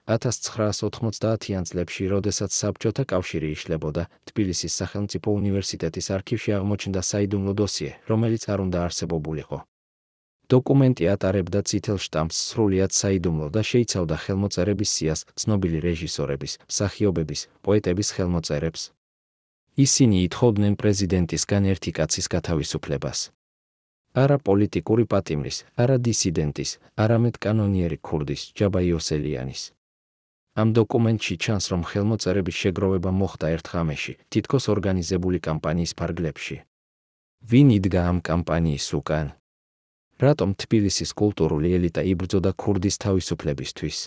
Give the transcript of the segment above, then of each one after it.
1990-იან წლებში, როდესაც საბჭოთა კავშირი იშლებოდა, თბილისის სახელმწიფო უნივერსიტეტის არქივში აღმოჩნდა საიდუმლო დოსიე, რომელიც არ უნდა არსებობულიყო. დოკუმენტი ატარებდა წითელ შტამპს სრულიად საიდუმლო და შეიცავდა ხელმოწერების სიას, ცნობილი რეჟისორების, მსახიობების, პოეტების ხელმოწერებს. ისინი ითხოვდნენ პრეზიდენტისგან ერთი კაცის გათავისუფლებას. არა პოლიტიკური პატიმრის, არა დისიდენტის, არამედ კანონიერი ქურდის, ჯაბა იოსელიანის. ამ დოკუმენტში ჩანს, რომ ხელმოწერების შეგროვება მოხდა ერთ ღამეში, თითქოს ორგანიზებული კამპანიის ფარგლებში. ვინ იდგა ამ კამპანიის უკან? რატომ თბილისის კულტურული ელიტა იბრძოდა ქურდის თავისუფლებისთვის?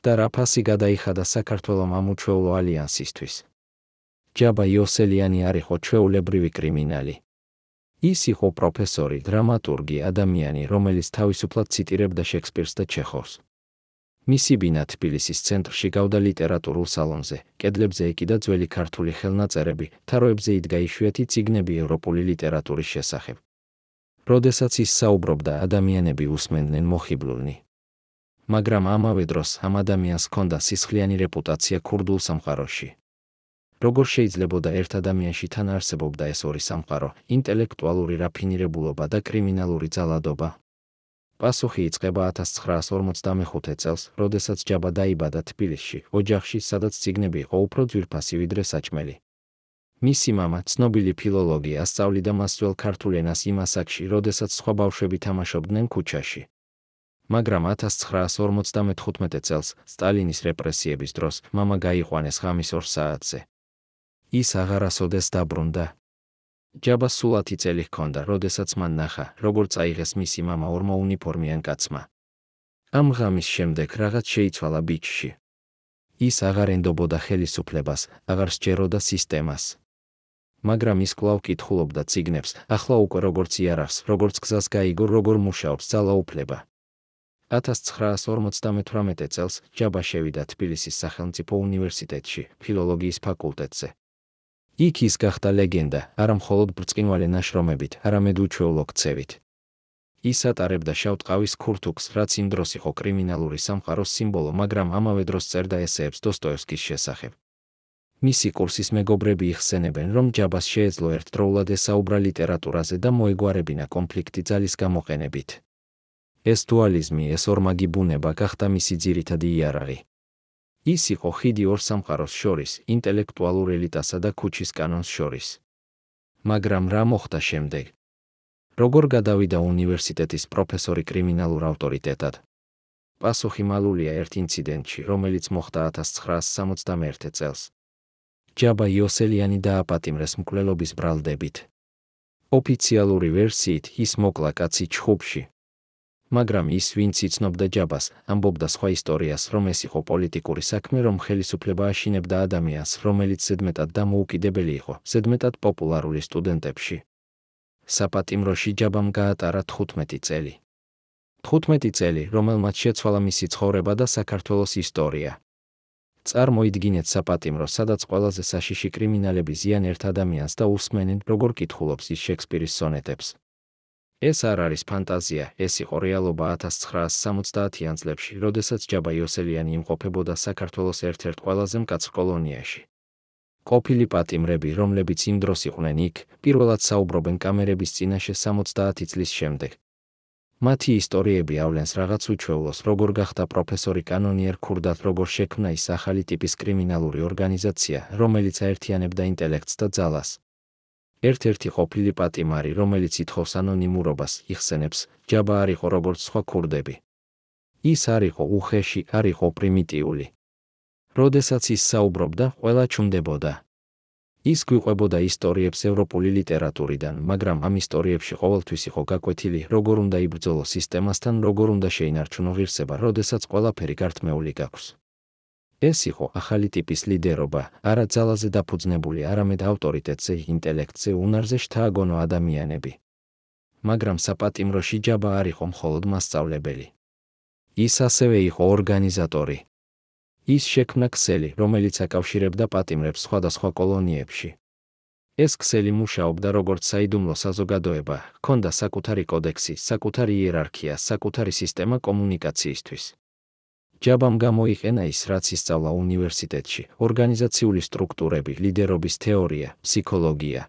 და რა ფასი გადაიხადა საქართველომ ამ უჩვეულო ალიანსისთვის? ჯაბა იოსელიანი არ იყო ჩვეულებრივი კრიმინალი. ის იყო პროფესორი, დრამატურგი, ადამიანი, რომელიც თავისუფლად ციტირებდა შექსპირს და ჩეხოვს. მისი ბინა თბილისის ცენტრში გავდა ლიტერატურულ სალონზე, კედლებზე ეკიდა ძველი ქართული ხელნაწერები, თაროებზე იდგა იშვიათი წიგნები ევროპული ლიტერატურის შესახებ. როდესაც ის საუბრობდა, ადამიანები უსმენდნენ მოხიბლულნი. მაგრამ ამავე დროს ამ ადამიანს ჰქონდა სისხლიანი რეპუტაცია ქურდულ სამყაროში. როგორ შეიძლებოდა ერთ ადამიანში თან არსებობდა ეს ორი სამყარო, ინტელექტუალური რაფინირებულობა და კრიმინალური ძალადობა? პასუხი იწყება 1945 წელს, როდესაც ჯაბა დაიბადა თბილისში, ოჯახში, სადაც წიგნები იყო უფრო ძვირფასი ვიდრე საჭმელი. მისი მამა, ცნობილი ფილოლოგი, ასწავლიდა მას ძველ ქართულ ენას იმ ასაკში, როდესაც სხვა ბავშვები თამაშობდნენ ქუჩაში. მაგრამ 1955 წელს, სტალინის რეპრესიების დროს, მამა გაიყვანეს ღამის 2 საათზე. ის აღარასოდეს დაბრუნდა. ჯაბას სულ 10 წელი ჰქონდა, როდესაც მან ნახა, როგორ წაიღეს მისი მამა ორმა უნიფორმიან კაცმა. ამ ღამის შემდეგ რაღაც შეიცვალა ბიჭში. ის აღარ ენდობოდა ხელისუფლებას, აღარ სჯეროდა სისტემას. მაგრამ ის კვლავ კითხულობდა წიგნებს, ახლა უკვე როგორც იარაღს, როგორც გზას გაიგო, როგორ მუშაობს ძალაუფლება. 1958 წელს ჯაბა შევიდა თბილისის სახელმწიფო უნივერსიტეტში, ფილოლოგიის ფაკულტეტზე. იქ ის გახდა ლეგენდა, არა მხოლოდ ბრწყინვალე ნაშრომებით, არამედ უჩვეულო ქცევით. ის ატარებდა შავტყავის ქურთუქს, რაც იმ დროს იყო კრიმინალური სამყაროს სიმბოლო, მაგრამ ამავე დროს წერდა ესეებს დოსტოევსკის შესახებ. მისი კურსის მეგობრები იხსენებენ, რომ ჯაბას შეეძლო ერთდროულად ესაუბრა ლიტერატურაზე და მოეგვარებინა კონფლიქტი ძალის გამოყენებით. ეს დუალიზმი, ეს ორმაგი ბუნება გახდა მისი ძირითადი იარაღი. ის იყო ხიდი ორ სამყაროს შორის, ინტელექტუალურ ელიტასა და ქუჩის კანონს შორის. მაგრამ რა მოხდა შემდეგ? როგორ გადავიდა უნივერსიტეტის პროფესორი კრიმინალურ ავტორიტეტად? პასუხი მალულია ერთ ინციდენტში, რომელიც მოხდა 1961 წელს. ჯაბა იოსელიანი დააპატიმრეს მკვლელობის ბრალდებით. ოფიციალური ვერსიით ის მოკლა კაცი ჩხუბში. მაგრამ ის, ვინც იცნობდა ჯაბას, ამბობდა სხვა ისტორიას, რომ ეს იყო პოლიტიკური საქმე, რომ ხელისუფლება აშინებდა ადამიანს, რომელიც ზედმეტად დამოუკიდებელი იყო, ზედმეტად პოპულარული სტუდენტებში. საპატიმროში ჯაბამ გაატარა 15 წელი. 15 წელი, რომელმაც შეცვალა მისი ცხოვრება და საქართველოს ისტორია. წარმოიდგინეთ საპატიმრო, სადაც ყველაზე საშიში კრიმინალები ზიან ერთ ადამიანს და უსმენენ, როგორ კითხულობს ის შექსპირის სონეტებს. ეს არ არის ფანტაზია, ეს იყო რეალობა 1970-იან წლებში, როდესაც ჯაბა იოსელიანი იმყოფებოდა საქართველოს ერთ-ერთ ყველაზე მკაცრ კოლონიაში. ყოფილი პატიმრები, რომლებიც იმ დროს იყვნენ იქ, პირველად საუბრობენ კამერების წინაშე 70 წლის შემდეგ. მათი ისტორიები ავლენს რაღაც უჩვეულოს, როგორ გახდა პროფესორი კანონიერ ქურდად, როგორ შექმნა ის ახალი ტიპის კრიმინალური ორგანიზაცია, რომელიც აერთიანებდა ინტელექტს და ძალას. ერთ-ერთი ყოფილი პატიმარი, რომელიც ითხოვს ანონიმურობას, იხსენებს, ჯაბა არ იყო როგორც სხვა ქურდები. ის არ იყო უხეში, არ იყო პრიმიტიული. როდესაც ის საუბრობდა, ყველა ჩუნდებოდა. ის გვიყვებოდა ისტორიებს ევროპული ლიტერატურიდან, მაგრამ ამ ისტორიებში ყოველთვის იყო გაკვეთილი, როგორ უნდა იბრძოლო სისტემასთან, როგორ უნდა შეინარჩუნო ღირსება, როდესაც ყველაფერი გართმეული გაქვს. ეს იყო ახალი ტიპის ლიდერობა, არა ძალაზე დაფუძნებული, არამედ ავტორიტეტზე, ინტელექტზე, უნარზე შთააგონო ადამიანები. მაგრამ საპატიმროში ჯაბა არ იყო მხოლოდ მასწავლებელი. ის ასევე იყო ორგანიზატორი. ის შექმნა ქსელი, რომელიც აკავშირებდა პატიმრებს სხვადასხვა კოლონიებში. ეს ქსელი მუშაობდა როგორც საიდუმლო საზოგადოება, ჰქონდა საკუთარი კოდექსი, საკუთარი იერარქია, საკუთარი სისტემა კომუნიკაციისთვის. ჯაბამ გამოიყენა ის, რაც ისწავლა უნივერსიტეტში: ორგანიზაციული სტრუქტურები, ლიდერობის თეორია, ფსიქოლოგია.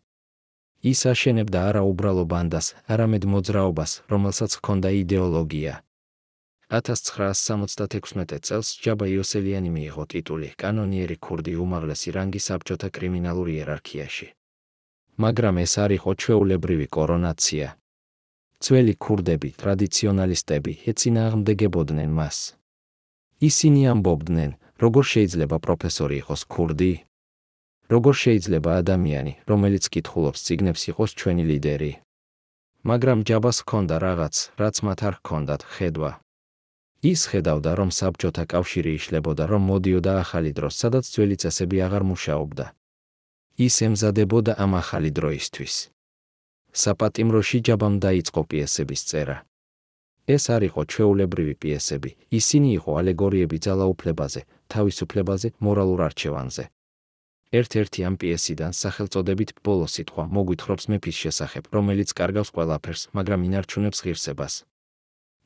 ის აშენებდა არა უბრალო ბანდას, არამედ მოძრაობას, რომელსაც ჰქონდა იდეოლოგია. 1976 წელს ჯაბა იოსელიანი მიიღო ტიტული კანონიერი ქურდი უმაღლესი რანგი საბჭოთა კრიმინალურ იერარქიაში. მაგრამ ეს არ იყო ჩვეულებრივი კორონაცია. ძველი ქურდები, ტრადიციონალისტები ეწინააღმდეგებოდნენ მას. ისინი ამბობდნენ, როგორ შეიძლება პროფესორი იყოს ქურდი? როგორ შეიძლება ადამიანი, რომელიც კითხულობს წიგნებს, იყოს ჩვენი ლიდერი? მაგრამ ჯაბას ჰქონდა რაღაც, რაც მათ არ ჰქონდათ: ხედვა. ის ხედავდა, რომ საბჭოთა კავშირი იშლებოდა, რომ მოდიოდა ახალი დრო, სადაც ძველი წესები აღარ მუშაობდა. ის ემზადებოდა ამ ახალი დროისთვის. საპატიმროში ჯაბამ დაიწყო პიესების წერა. ეს არ იყო ჩვეულებრივი პიესები, ისინი იყო ალეგორიები ძალაუფლებაზე, თავისუფლებაზე, მორალურ არჩევანზე. ერთ-ერთი ამ პიესიდან, სახელწოდებით „ბოლო სიტყვა“, მოგვითხრობს მეფის შესახებ, რომელიც კარგავს ყველაფერს, მაგრამ ინარჩუნებს ღირსებას.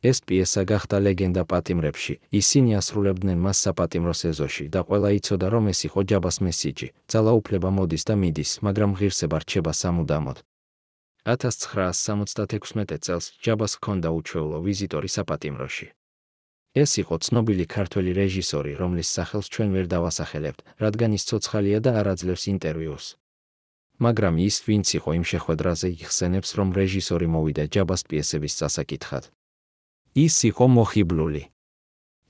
ეს პიესა გახდა ლეგენდა პატიმრებში, ისინი ასრულებდნენ მას საპატიმროს ეზოში და ყველა იცოდა, რომ ეს იყო ჯაბას მესიჯი: ძალაუფლება მოდის და მიდის, მაგრამ ღირსება რჩება სამუდამოდ. 1976 წელს ჯაბას ჰქონდა უჩვეულო ვიზიტორი საპატიმროში. ეს იყო ცნობილი ქართველი რეჟისორი, რომლის სახელს ჩვენ ვერ დავასახელებთ, რადგან ის ცოცხალია და არ აძლევს ინტერვიუს. მაგრამ ის, ვინც იყო იმ შეხვედრაზე, იხსენებს, რომ რეჟისორი მოვიდა ჯაბას პიესების წასაკითხად. ის იყო მოხიბლული.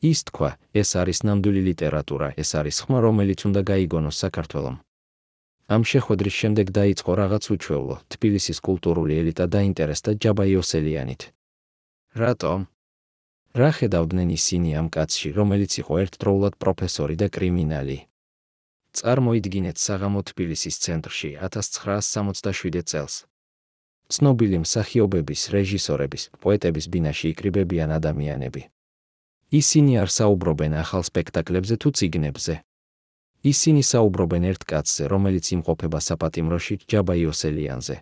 ის თქვა, ეს არის ნამდვილი ლიტერატურა, ეს არის ხმა, რომელიც უნდა გაიგონოს საქართველომ. ამ შეხვედრის შემდეგ დაიწყო რაღაც უჩვეულო. თბილისის კულტურული ელიტა დაინტერესდა ჯაბა იოსელიანით. რატომ? რა ხედავდნენ ისინი ამ კაცში, რომელიც იყო ერთდროულად პროფესორი და კრიმინალი? წარმოიდგინეთ საღამო თბილისის ცენტრში 1967 წელს. ცნობილი მსახიობების, რეჟისორების, პოეტების ბინაში იკრიბებიან ადამიანები. ისინი არ საუბრობენ ახალ სპექტაკლებზე თუ წიგნებზე. ისინი საუბრობენ ერთ კაცზე, რომელიც იმყოფება საპატიმროში, ჯაბა იოსელიანზე.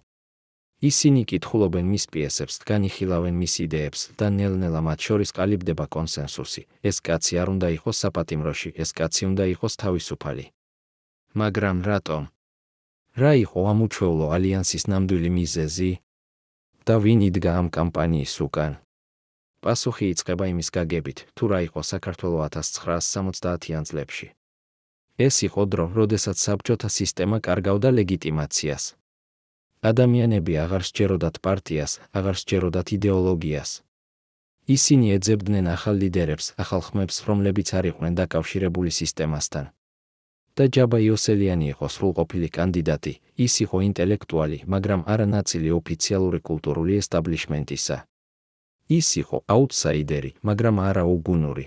ისინი კითხულობენ მის პიესებს, განიხილავენ მის იდეებს და ნელ-ნელა მათ შორის ყალიბდება კონსენსუსი: ეს კაცი არ უნდა იყოს საპატიმროში, ეს კაცი უნდა იყოს თავისუფალი. მაგრამ რატომ? რა იყო ამ უჩვეულო ალიანსის ნამდვილი მიზეზი? და ვინ იდგა ამ კამპანიის უკან? პასუხი იწყება იმის გაგებით, თუ რა იყო საქართველო 1970-იან წლებში. ეს იყო დრო, როდესაც საბჭოთა სისტემა კარგავდა ლეგიტიმაციას. ადამიანები აღარ სჯეროდათ პარტიას, აღარ სჯეროდათ იდეოლოგიას. ისინი ეძებდნენ ახალ ლიდერებს, ახალ ხმებს, რომლებიც არ იყვნენ დაკავშირებული სისტემასთან. და ჯაბა იოსელიანი იყო სრულყოფილი კანდიდატი, ის იყო ინტელექტუალი, მაგრამ არა ნაწილი ოფიციალური კულტურული ესტაბლიშმენტისა. ის იყო აუტსაიდერი, მაგრამ არა უგუნური.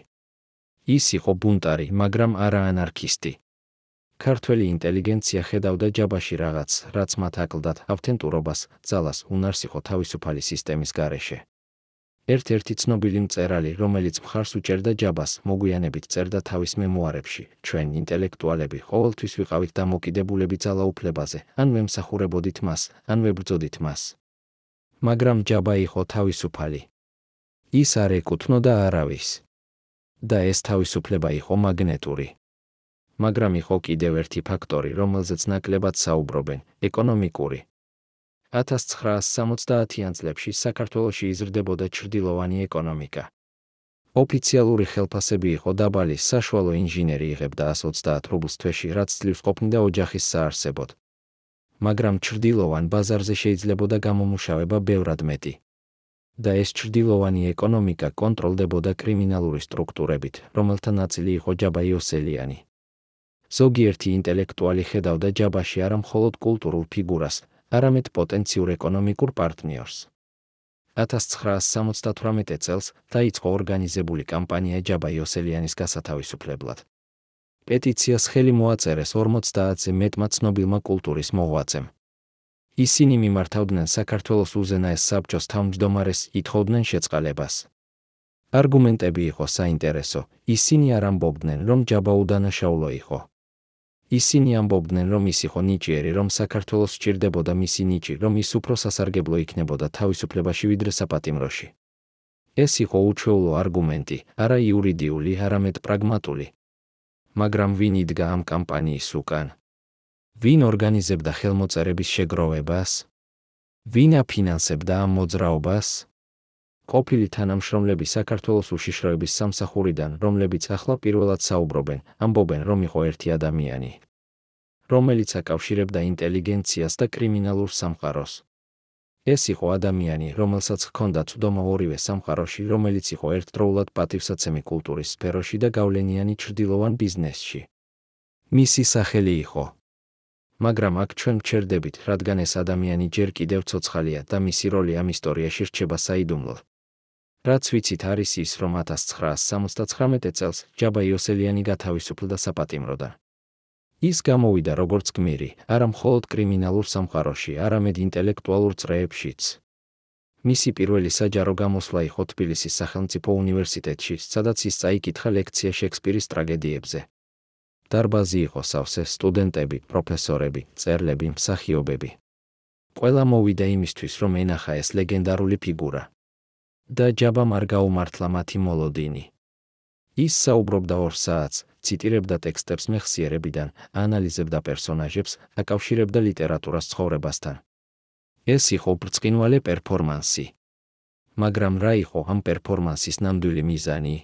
ის იყო ბუნტარი, მაგრამ არა ანარქისტი. ქართველი ინტელიგენცია ხედავდა ჯაბაში რაღაც, რაც მათ აკლდათ: ავთენტურობას, ძალას, უნარს იყო თავისუფალი სისტემის გარეშე. ერთ-ერთი ცნობილი მწერალი, რომელიც მხარს უჭერდა ჯაბას, მოგვიანებით წერდა თავის მემუარებში: ჩვენ, ინტელექტუალები, ყოველთვის ვიყავით დამოკიდებულები ძალაუფლებაზე, ან ვემსახურებოდით მას, ან ვებრძოდით მას. მაგრამ ჯაბა იყო თავისუფალი. ის არ ეკუთვნოდა არავის. და ეს თავისუფლება იყო მაგნეტური. მაგრამ იყო კიდევ ერთი ფაქტორი, რომელზეც ნაკლებად საუბრობენ: ეკონომიკური. 1970-იან წლებში საქართველოში იზრდებოდა ჩრდილოვანი ეკონომიკა. ოფიციალური ხელფასები იყო დაბალი, საშუალო ინჟინერი იღებდა 130 რუბლს თვეში, რაც ძლივს ყოფნიდა ოჯახის საარსებოდ. მაგრამ ჩრდილოვან ბაზარზე შეიძლებოდა გამომუშავება ბევრად მეტი. და ეს ჩრდილოვანი ეკონომიკა კონტროლდებოდა კრიმინალური სტრუქტურებით, რომელთა ნაწილი იყო ჯაბა იოსელიანი. ზოგიერთი ინტელექტუალი ხედავდა ჯაბაში არა მხოლოდ კულტურულ ფიგურას, არამედ პოტენციურ ეკონომიკურ პარტნიორს. 1978 წელს დაიწყო ორგანიზებული კამპანია ჯაბა იოსელიანის გასათავისუფლებლად. პეტიციას ხელი მოაწერეს 50-ზე მეტმა ცნობილმა კულტურის მოღვაწემ. ისინი მიმართავდნენ საქართველოს უზენაეს საბჭოს თავმჯდომარეს, ითხოვდნენ შეწყალებას. არგუმენტები იყო საინტერესო, ისინი არ ამბობდნენ, რომ ჯაბა უდანაშაულო იყო. ისინი ამბობდნენ, რომ ის იყო ნიჭიერი, რომ საქართველოს სჭირდებოდა მისი ნიჭი, რომ ის უფრო სასარგებლო იქნებოდა თავისუფლებაში ვიდრე საპატიმროში. ეს იყო უჩვეულო არგუმენტი, არა იურიდიული, არამედ პრაგმატული. მაგრამ ვინ იდგა ამ კამპანიის უკან? ვინ ორგანიზებდა ხელმოწერების შეგროვებას? ვინ აფინანსებდა ამ მოძრაობას? ყოფილი თანამშრომლები საქართველოს უშიშროების სამსახურიდან, რომლებიც ახლა პირველად საუბრობენ, ამბობენ, რომ იყო ერთი ადამიანი, რომელიც აკავშირებდა ინტელიგენციას და კრიმინალურ სამყაროს. ეს იყო ადამიანი, რომელსაც ჰქონდა ცუდომა ორივე სამყაროში, რომელიც იყო ერთდროულად პატივსაცემი კულტურის სფეროში და გავლენიანი ჩრდილოვან ბიზნესში. მისი სახელი იყო. მაგრამ აქ ჩვენ ვჩერდებით, რადგან ეს ადამიანი ჯერ კიდევ ცოცხალია და მისი როლი ამ ისტორიაში რჩება საიდუმლოდ. რაც ვიცით არის ის, რომ 1979 წელს ჯაბა იოსელიანი გათავისუფლდა საპატიმროდან. ის გამოვიდა როგორც გმირი, არა მხოლოდ კრიმინალურ სამყაროში, არამედ ინტელექტუალურ წრეებშიც. მისი პირველი საჯარო გამოსვლა იყო თბილისის სახელმწიფო უნივერსიტეტში, სადაც ის წაიკითხა ლექცია შექსპირის ტრაგედიებზე. დარბაზი იყო სავსე, სტუდენტები, პროფესორები, მწერლები, მსახიობები. ყველა მოვიდა იმისთვის, რომ ენახა ეს ლეგენდარული ფიგურა. და ჯაბამ არ გაუმართლა მათი მოლოდინი. ის საუბრობდა 2 საათს, ციტირებდა ტექსტებს მეხსიერებიდან, ანალიზებდა პერსონაჟებს, აკავშირებდა ლიტერატურას ცხოვრებასთან. ეს იყო ბრწყინვალე პერფორმანსი. მაგრამ რა იყო ამ პერფორმანსის ნამდვილი მიზანი?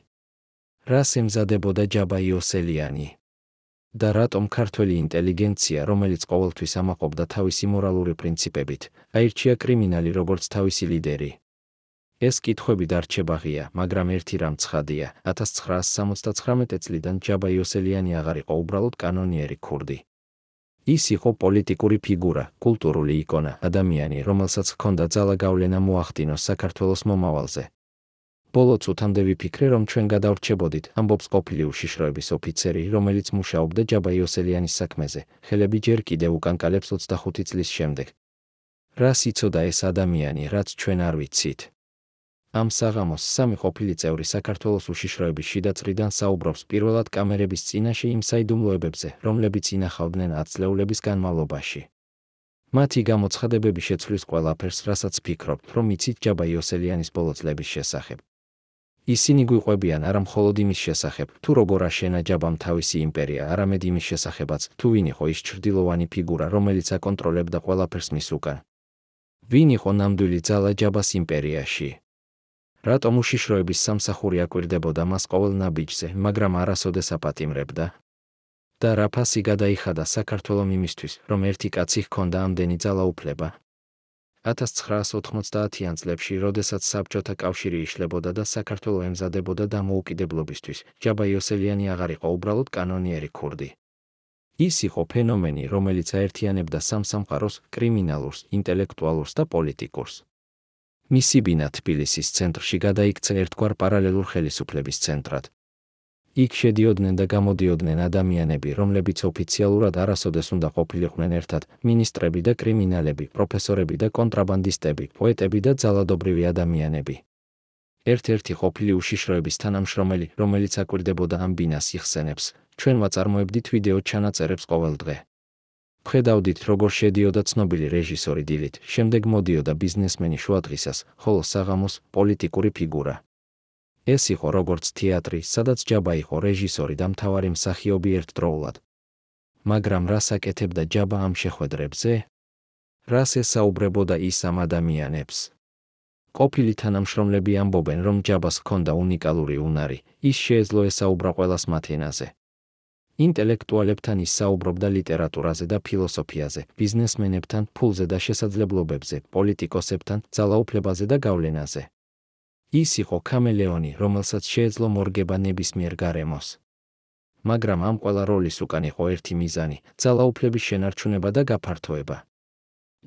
რას ემზადებოდა ჯაბა იოსელიანი? და რატომ ქართველი ინტელიგენცია, რომელიც ყოველთვის ამაყობდა თავისი მორალური პრინციპებით, აირჩია კრიმინალი როგორც თავისი ლიდერი? ეს კითხვები დარჩება ღია, მაგრამ ერთი რამ ცხადია, 1979 წლიდან ჯაბა იოსელიანი აღარ იყო უბრალოდ კანონიერი ქურდი. ის იყო პოლიტიკური ფიგურა, კულტურული იკონა, ადამიანი, რომელსაც ჰქონდა ძალა გავლენა მოახდინოს საქართველოს მომავალზე. ბოლო წუთამდე ვიფიქრე, რომ ჩვენ გადავრჩებოდით, ამბობს ყოფილი უშიშროების ოფიცერი, რომელიც მუშაობდა ჯაბა იოსელიანის საქმეზე, ხელები ჯერ კიდევ უკანკალებს 25 წლის შემდეგ. რას იცოდა ეს ადამიანი, რაც ჩვენ არ ვიცით? ამ საღამოს სამი ყოფილი წევრი საქართველოს უშიშროების შიდა წრიდან საუბრობს პირველად კამერების წინაშე იმ საიდუმლოებებზე, რომლებიც ინახავდნენ 10 წლეულების განმავლობაში. მათი გამოცხადებები შეცვლის ყველაფერს, რასაც ფიქრობთ, რომ იცით ჯაბა იოსელიანის ბოლო წლების შესახებ. ისინი გვიყვებიან არა მხოლოდ იმის შესახებ, თუ როგორ აშენა ჯაბამ თავისი იმპერია, არამედ იმის შესახებაც, თუ ვინ იყო ის ჩრდილოვანი ფიგურა, რომელიც აკონტროლებდა ყველაფერს მის უკან. ვინ იყო ნამდვილი ძალა ჯაბას იმპერიაში? რატომ უშიშროების სამსახური აკვირდებოდა მას ყოველ ნაბიჯზე, მაგრამ არასოდეს აპატიმრებდა? და რა ფასი გადაიხადა საქართველომ იმისთვის, რომ ერთი კაცი ჰქონდა ამდენი ძალაუფლება? 1990-იან წლებში, როდესაც საბჭოთა კავშირი იშლებოდა და საქართველო ემზადებოდა დამოუკიდებლობისთვის, ჯაბა იოსელიანი აღარ იყო უბრალოდ კანონიერი ქურდი. ის იყო ფენომენი, რომელიც აერთიანებდა სამ სამყაროს, კრიმინალურს, ინტელექტუალურს და პოლიტიკურს. მისი ბინა თბილისის ცენტრში გადაიქცა ერთგვარ პარალელურ ხელისუფლების ცენტრად. იქ შედიოდნენ და გამოდიოდნენ ადამიანები, რომლებიც ოფიციალურად არასოდეს უნდა ყოფილიყვნენ ერთად, მინისტრები და კრიმინალები, პროფესორები და კონტრაბანდისტები, პოეტები და ძალადობრივი ადამიანები. ერთ-ერთი ყოფილი უშიშროების თანამშრომელი, რომელიც აკვირდებოდა ამ ბინას იხსენებს, ჩვენ ვაწარმოებდით ვიდეო ჩანაწერებს ყოველ დღე. ვხედავდით, როგორ შედიოდა ცნობილი რეჟისორი დილით, შემდეგ მოდიოდა ბიზნესმენი შუადღისას, ხოლო საღამოს პოლიტიკური ფიგურა. ეს იყო როგორც თეატრი, სადაც ჯაბა იყო რეჟისორი და მთავარი მსახიობი ერთდროულად. მაგრამ რას აკეთებდა ჯაბა ამ შეხვედრებზე? რას ესაუბრებოდა ის ამ ადამიანებს? ყოფილი თანამშრომლები ამბობენ, რომ ჯაბას ჰქონდა უნიკალური უნარი, ის შეეძლო ესაუბრა ყველას მათ ენაზე. ინტელექტუალებთან ის საუბრობდა ლიტერატურაზე და ფილოსოფიაზე, ბიზნესმენებთან, ფულზე და შესაძლებლობებზე, პოლიტიკოსებთან, ძალაუფლებაზე და გავლენაზე. ის იყო ქამელეონი, რომელსაც შეეძლო მორგება ნებისმიერ გარემოს. მაგრამ ამ ყველა როლის უკან იყო ერთი მიზანი, ძალაუფლების შენარჩუნება და გაფართოება.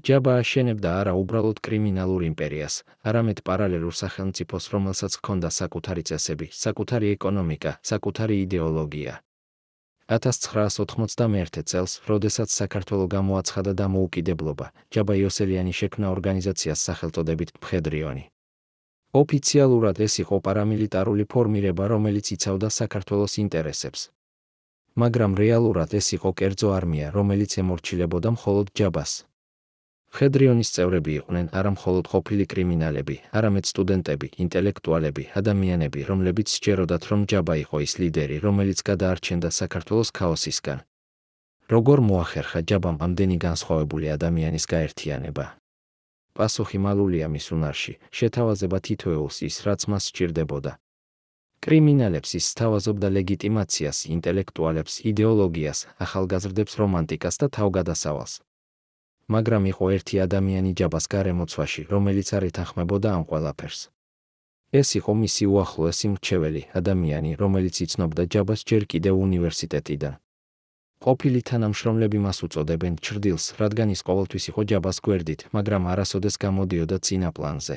ჯაბა აშენებდა არა უბრალოდ კრიმინალურ იმპერიას, არამედ პარალელურ სახელმწიფოს, რომელსაც ჰქონდა საკუთარი წესები, საკუთარი ეკონომიკა, საკუთარი იდეოლოგია. 1991 წელს, როდესაც საქართველო გამოაცხადა დამოუკიდებლობა, ჯაბა იოსელიანი შექმნა ორგანიზაციას სახელწოდებით მხედრიონი. ოფიციალურად ეს იყო პარამილიტარული ფორმირება, რომელიც იცავდა საქართველოს ინტერესებს. მაგრამ რეალურად ეს იყო კერძო არმია, რომელიც ემორჩილებოდა მხოლოდ ჯაბას. მხედრიონის წევრები იყვნენ არა მხოლოდ ყოფილი კრიმინალები, არამედ სტუდენტები, ინტელექტუალები, ადამიანები, რომლებიც სჯეროდათ, რომ ჯაბა იყო ის ლიდერი, რომელიც გადაარჩენდა საქართველოს ქაოსისგან. როგორ მოახერხა ჯაბამ ამდენი განსხვავებული ადამიანის გაერთიანება? პასუხი მალულია მის უნარში, შეთავაზება თითოეულს ის, რაც მას სჭირდებოდა. კრიმინალებს ის სთავაზობდა ლეგიტიმაციას, ინტელექტუალებს იდეოლოგიას, ახალგაზრდებს რომანტიკას და თავგადასავალს. მაგრამ იყო ერთი ადამიანი ჯაბას გარემოცვაში, რომელიც არ ეთანხმებოდა ამ ყველაფერს. ეს იყო მისი უახლოესი მრჩეველი, ადამიანი, რომელიც იცნობდა ჯაბას ჯერ კიდევ უნივერსიტეტიდან. ყოფილი თანამშრომლები მას უწოდებენ ჩრდილს, რადგან ის ყოველთვის იყო ჯაბას გვერდით, მაგრამ არასოდეს გამოდიოდა წინა პლანზე.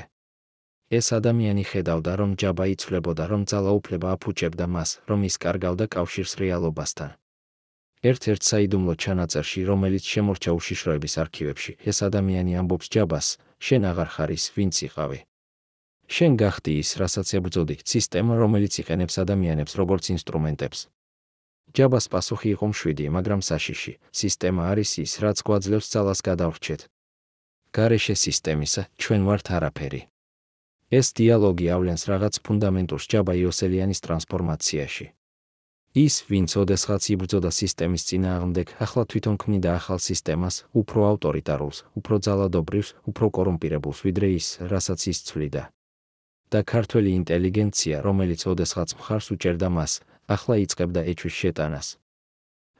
ეს ადამიანი ხედავდა, რომ ჯაბა იცვლებოდა, რომ ძალაუფლება აფუჭებდა მას, რომ ის კარგავდა კავშირს რეალობასთან. ერთ-ერთ საიდუმლო ჩანაწერში, რომელიც შემორჩა უშიშროების არქივებში, ეს ადამიანი ამბობს ჯაბას: შენ აღარ ხარ ის, ვინც იყავი. შენ გახდი ის, რასაც ებრძოდი, სისტემა, რომელიც იყენებს ადამიანებს როგორც ინსტრუმენტებს. ჯაბას პასუხი იყო მშვიდი, მაგრამ საშიში. სისტემა არის ის, რაც გვაძლევს ძალას გადავრჩეთ. გარეშე სისტემისა, ჩვენ ვართ არაფერი. ეს დიალოგი ავლენს რაღაც ფუნდამენტურს ჯაბა იოსელიანის ტრანსფორმაციაში. ის, ვინც ოდესღაც იბრძოდა სისტემის წინააღმდეგ, ახლა თვითონ ქმნიდა ახალ სისტემას, უფრო ავტორიტარულს, უფრო ძალადობრივს, უფრო კორუმპირებულს, ვიდრე ის, რასაც ის ცვლიდა. და ქართველი ინტელიგენცია, რომელიც ოდესღაც მხარს უჭერდა მას, ახლა იწყებდა ეჭვის შეტანას.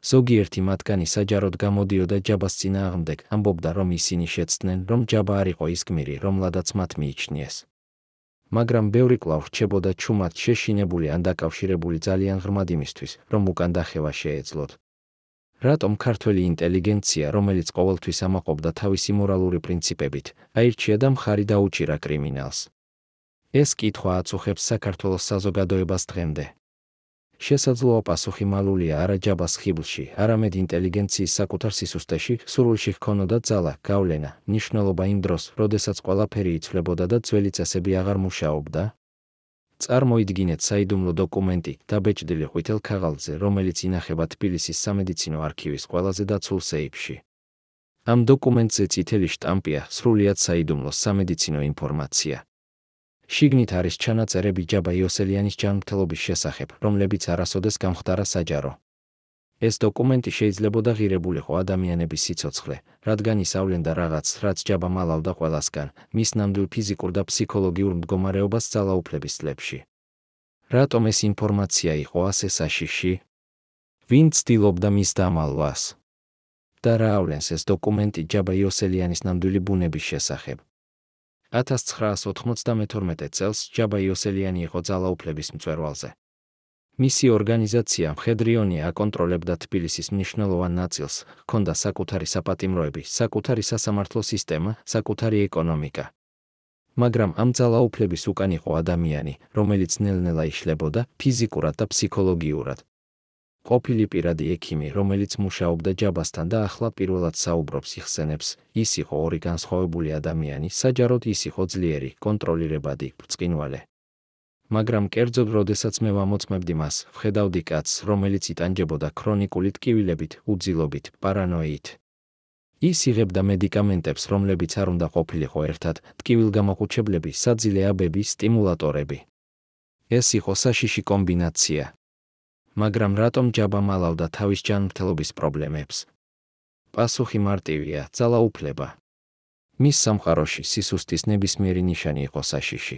ზოგიერთი მათგანი საჯაროდ გამოდიოდა ჯაბას წინააღმდეგ, ამბობდა, რომ ისინი შეცდნენ, რომ ჯაბა არ იყო ის გმირი, რომლადაც მათ მიიჩნიეს. მაგრამ ბევრი კვლავ რჩებოდა ჩუმად შეშინებული ან დაკავშირებული ძალიან ღრმად იმისთვის, რომ უკან დახევა შეეძლოთ. რატომ ქართველი ინტელიგენცია, რომელიც ყოველთვის ამაყობდა თავისი მორალური პრინციპებით, აირჩია და მხარი დაუჭირა კრიმინალს? ეს კითხვა აწუხებს საქართველოს საზოგადოებას დღემდე. შესაძლოა პასუხი მალულია არა ჯაბას ხიბლში, არამედ ინტელიგენციის საკუთარ სისუსტეში, სურვილში ჰქონოდა ძალა, გავლენა, მნიშვნელობა იმ დროს, როდესაც ყველაფერი იცვლებოდა და ძველი წესები აღარ მუშაობდა. წარმოიდგინეთ საიდუმლო დოკუმენტი, დაბეჭდილი ყვითელ ქაღალდზე, რომელიც ინახება თბილისის სამედიცინო არქივის ყველაზე დაცულ სეიფში. ამ დოკუმენტზე წითელი შტამპია, სრულიად საიდუმლო სამედიცინო ინფორმაცია. შიგნით არის ჩანაწერები ჯაბა იოსელიანის ჯანმრთელობის შესახებ, რომლებიც არასოდეს გამხდარა საჯარო. ეს დოკუმენტი შეიძლებოდა ღირებულიყო ადამიანების სიცოცხლე, რადგან ისავლენდა რაღაც, რაც ჯაბა მალავდა ყველასგან, მის ნამდვილ ფიზიკურ და ფსიქოლოგიურ მდგომარეობას ძალაუფლების წლებში. რატომ ეს ინფორმაცია იყო ასე საშიში? ვინ ცდილობდა მის დამალვას? და რა ავლენს ეს დოკუმენტი ჯაბა იოსელიანის ნამდვილი ბუნების შესახებ? 1992 წელს ჯაბა იოსელიანი იყო ძალაუფლების მწვერვალზე. მისი ორგანიზაცია მხედრიონი აკონტროლებდა თბილისის მნიშვნელოვან ნაწილს, ჰქონდა საკუთარი საპატიმროები, საკუთარი სასამართლო სისტემა, საკუთარი ეკონომიკა. მაგრამ ამ ძალაუფლების უკან იყო ადამიანი, რომელიც ნელ-ნელა იშლებოდა ფიზიკურად და ფსიქოლოგიურად. ყოფილი პირადი ექიმი, რომელიც მუშაობდა ჯაბასთან და ახლა პირველად საუბრობს იხსენებს, ის იყო ორი განსხვავებული ადამიანი, საჯაროდ ის იყო ძლიერი, კონტროლირებადი, ბრწყინვალე. მაგრამ კერძოდ, როდესაც მე ვამოწმებდი მას, ვხედავდი კაცს, რომელიც იტანჯებოდა ქრონიკული ტკივილებით, უძილობით, პარანოიით. ის იღებდა მედიკამენტებს, რომლებიც არ უნდა ყოფილიყო ერთად, ტკივილგამოყუჩებლები, საძილეაბები, სტიმულატორები. ეს იყო საშიში კომბინაცია. მაგრამ რატომ ჯაბა მალავდა თავის ჯანმრთელობის პრობლემებს? პასუხი მარტივია: ძალაუფლება. მის სამყაროში სისუსტის ნებისმიერი ნიშანი იყო საშიში.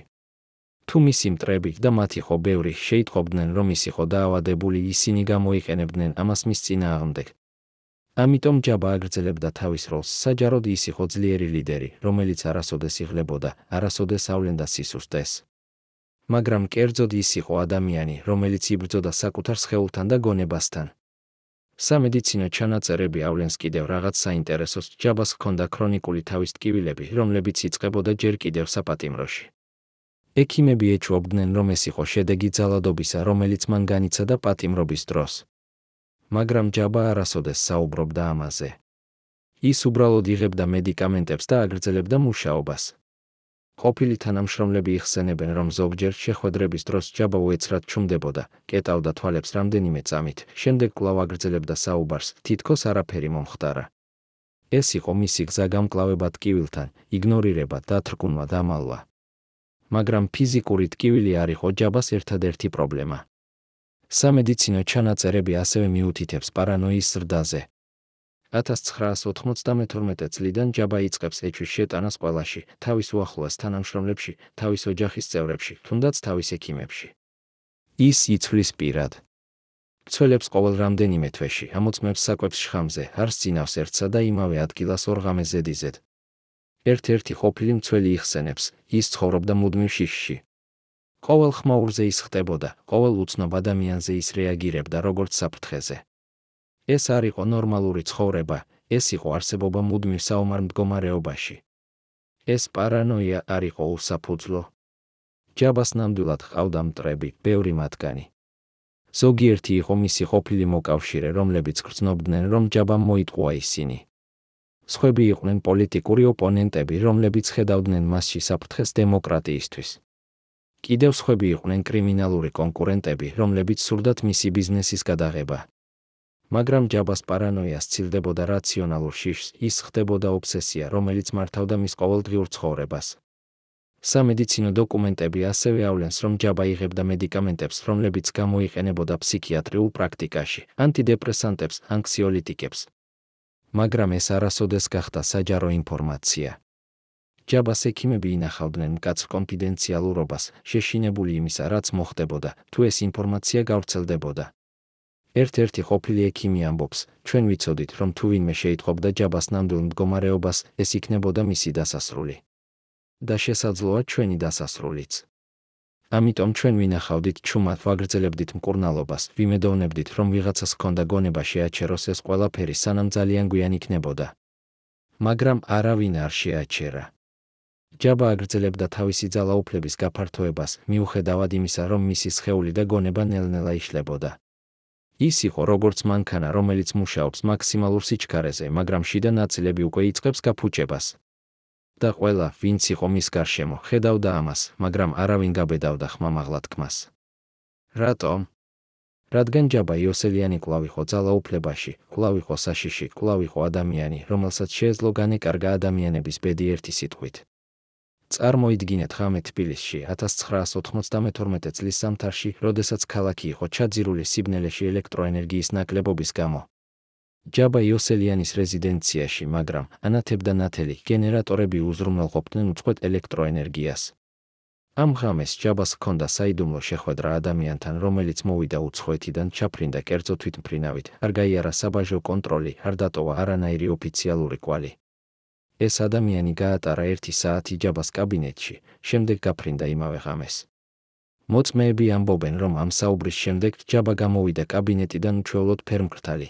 თუ მისი მტრები და მათ იყო ბევრი, შეიტყობდნენ, რომ ის იყო დაავადებული, ისინი გამოიყენებდნენ ამას მის წინააღმდეგ. ამიტომ ჯაბა აგრძელებდა თავის როლს, საჯაროდ ის იყო ძლიერი ლიდერი, რომელიც არასოდეს იღლებოდა, არასოდეს ავლენდა სისუსტეს. მაგრამ კერძოდ ის იყო ადამიანი, რომელიც იბრძოდა საკუთარ სხეულთან და გონებასთან. სამედიცინო ჩანაწერები ავლენს კიდევ რაღაც საინტერესოს, ჯაბას ჰქონდა ქრონიკული თავის ტკივილები, რომლებიც იწყებოდა ჯერ კიდევ საპატიმროში. ექიმები ეჭვობდნენ, რომ ეს იყო შედეგი ძალადობისა, რომელიც მან განიცა და პატიმრობის დროს. მაგრამ ჯაბა არასოდეს საუბრობდა ამაზე. ის უბრალოდ იღებდა მედიკამენტებს და აგრძელებდა მუშაობას. ყოფილი თანამშრომლები იხსენებენ, რომ ზოგჯერ შეხვედრების დროს ჯაბა უეცრად ჩუმდებოდა, კეტავდა თვალებს რამდენიმე წამით, შემდეგ კვლავ აგრძელებდა საუბარს, თითქოს არაფერი მომხდარა. ეს იყო მისი გზა გამკლავება ტკივილთან, იგნორირება, დათრგუნვა და ამალვა. მაგრამ ფიზიკური ტკივილი არ იყო ჯაბას ერთადერთი პრობლემა. სამედიცინო ჩანაწერები ასევე მიუთითებს პარანოიის ზრდაზე. 1992 წლიდან ჯაბა იწყებს ეჭვის შეტანას ყველაში, თავის უახლოეს თანამშრომლებში, თავის ოჯახის წევრებში, თუნდაც თავის ექიმებში. ის იცვლის პირად. მცველებს ყოველ რამდენიმე თვეში, ამოწმებს საკვებს შხამზე, არს წინავს ერთსა და იმავე ადგილას ორ ღამეს ზედიზედ. ერთ-ერთი ყოფილი მცველი იხსენებს, ის ცხოვრობდა მუდმივ შიშში. ყოველ ხმაურზე ის ხტებოდა, ყოველ უცნობ ადამიანზე ის რეაგირებდა როგორც საფრთხეზე. ეს არ იყო ნორმალური ცხოვრება, ეს იყო არსებობა მუდმივ საომარ მდგომარეობაში. ეს პარანოია არ იყო უსაფუძვლო. ჯაბას ნამდვილად ჰყავდა მტრები, ბევრი მათგანი. ზოგიერთი იყო მისი ყოფილი მოკავშირე, რომლებიც გრძნობდნენ, რომ ჯაბამ მოიტყუა ისინი. სხვები იყვნენ პოლიტიკური ოპონენტები, რომლებიც ხედავდნენ მასში საფრთხეს დემოკრატიისთვის. კიდევ სხვები იყვნენ კრიმინალური კონკურენტები, რომლებიც სურდათ მისი ბიზნესის გადაღება. მაგრამ ჯაბას პარანოია სცილდებოდა რაციონალურ შიშს, ის ხდებოდა ობსესია, რომელიც მართავდა მის ყოველდღიურ ცხოვრებას. სამედიცინო დოკუმენტები ასევე ავლენს, რომ ჯაბა იღებდა მედიკამენტებს, რომლებიც გამოიყენებოდა ფსიქიატრიულ პრაქტიკაში, ანტიდეპრესანტებს, ანქსიოლიტიკებს. მაგრამ ეს არასოდეს გახდა საჯარო ინფორმაცია. ჯაბას ექიმები ინახავდნენ მკაცრ კონფიდენციალურობას, შეშინებული იმისა, რაც მოხდებოდა, თუ ეს ინფორმაცია გავრცელდებოდა. ერთ-ერთი ყოფილი ექიმი ამბობს, ჩვენ ვიცოდით, რომ თუ ვინმე შეიტყობდა ჯაბას ნამდვილ მდგომარეობას, ეს იქნებოდა მისი დასასრული. და შესაძლოა ჩვენი დასასრულიც. ამიტომ ჩვენ ვინახავდით ჩუმად, ვაგრძელებდით მკურნალობას, ვიმედოვნებდით, რომ ვიღაცას ჰქონდა გონება შეაჩეროს ეს ყველაფერი, სანამ ძალიან გვიან იქნებოდა. მაგრამ არავინ არ შეაჩერა. ჯაბა აგრძელებდა თავისი ძალაუფლების გაფართოებას, მიუხედავად იმისა, რომ მისი სხეული და გონება ნელ-ნელა იშლებოდა. ის იყო როგორც მანქანა, რომელიც მუშაობს მაქსიმალურ სიჩქარეზე, მაგრამ შიდა ნაწილები უკვე იწყებს გაფუჭებას. და ყველა, ვინც იყო მის გარშემო, ხედავდა ამას, მაგრამ არავინ გაბედავდა ხმამაღლა თქმას. რატომ? რადგან ჯაბა იოსელიანი კვლავ იყო ძალაუფლებაში, კვლავ იყო საშიში, კვლავ იყო ადამიანი, რომელსაც შეეძლო განეკარგა ადამიანების ბედი ერთი სიტყვით. წარმოიდგინეთ ღამე თბილისში 1992 წლის ზამთარში, როდესაც ქალაქი იყო ჩაძირული სიბნელეში ელექტროენერგიის ნაკლებობის გამო. ჯაბა იოსელიანის რეზიდენციაში, მაგრამ ანათებდა ნათელი გენერატორები უზრუნველყოფდნენ უწყვეტ ელექტროენერგიას. ამ ღამეს ჯაბას ჰქონდა საიდუმლო შეხვედრა ადამიანთან, რომელიც მოვიდა უცხოეთიდან, ჩაფრინდა კერძო თვითმფრინავით, არ გაიარა საბაჟო კონტროლი, არ დატოვა არანაირი ოფიციალური კვალი. ეს ადამიანი გაატარა 1 საათი ჯაბას კაბინეტში, შემდეგ გაფრინდა იმავე ღამეს. მოწმეები ამბობენ, რომ ამ საუბრის შემდეგ ჯაბა გამოვიდა კაბინეტიდან უჩვეულოდ ფერმკრთალი.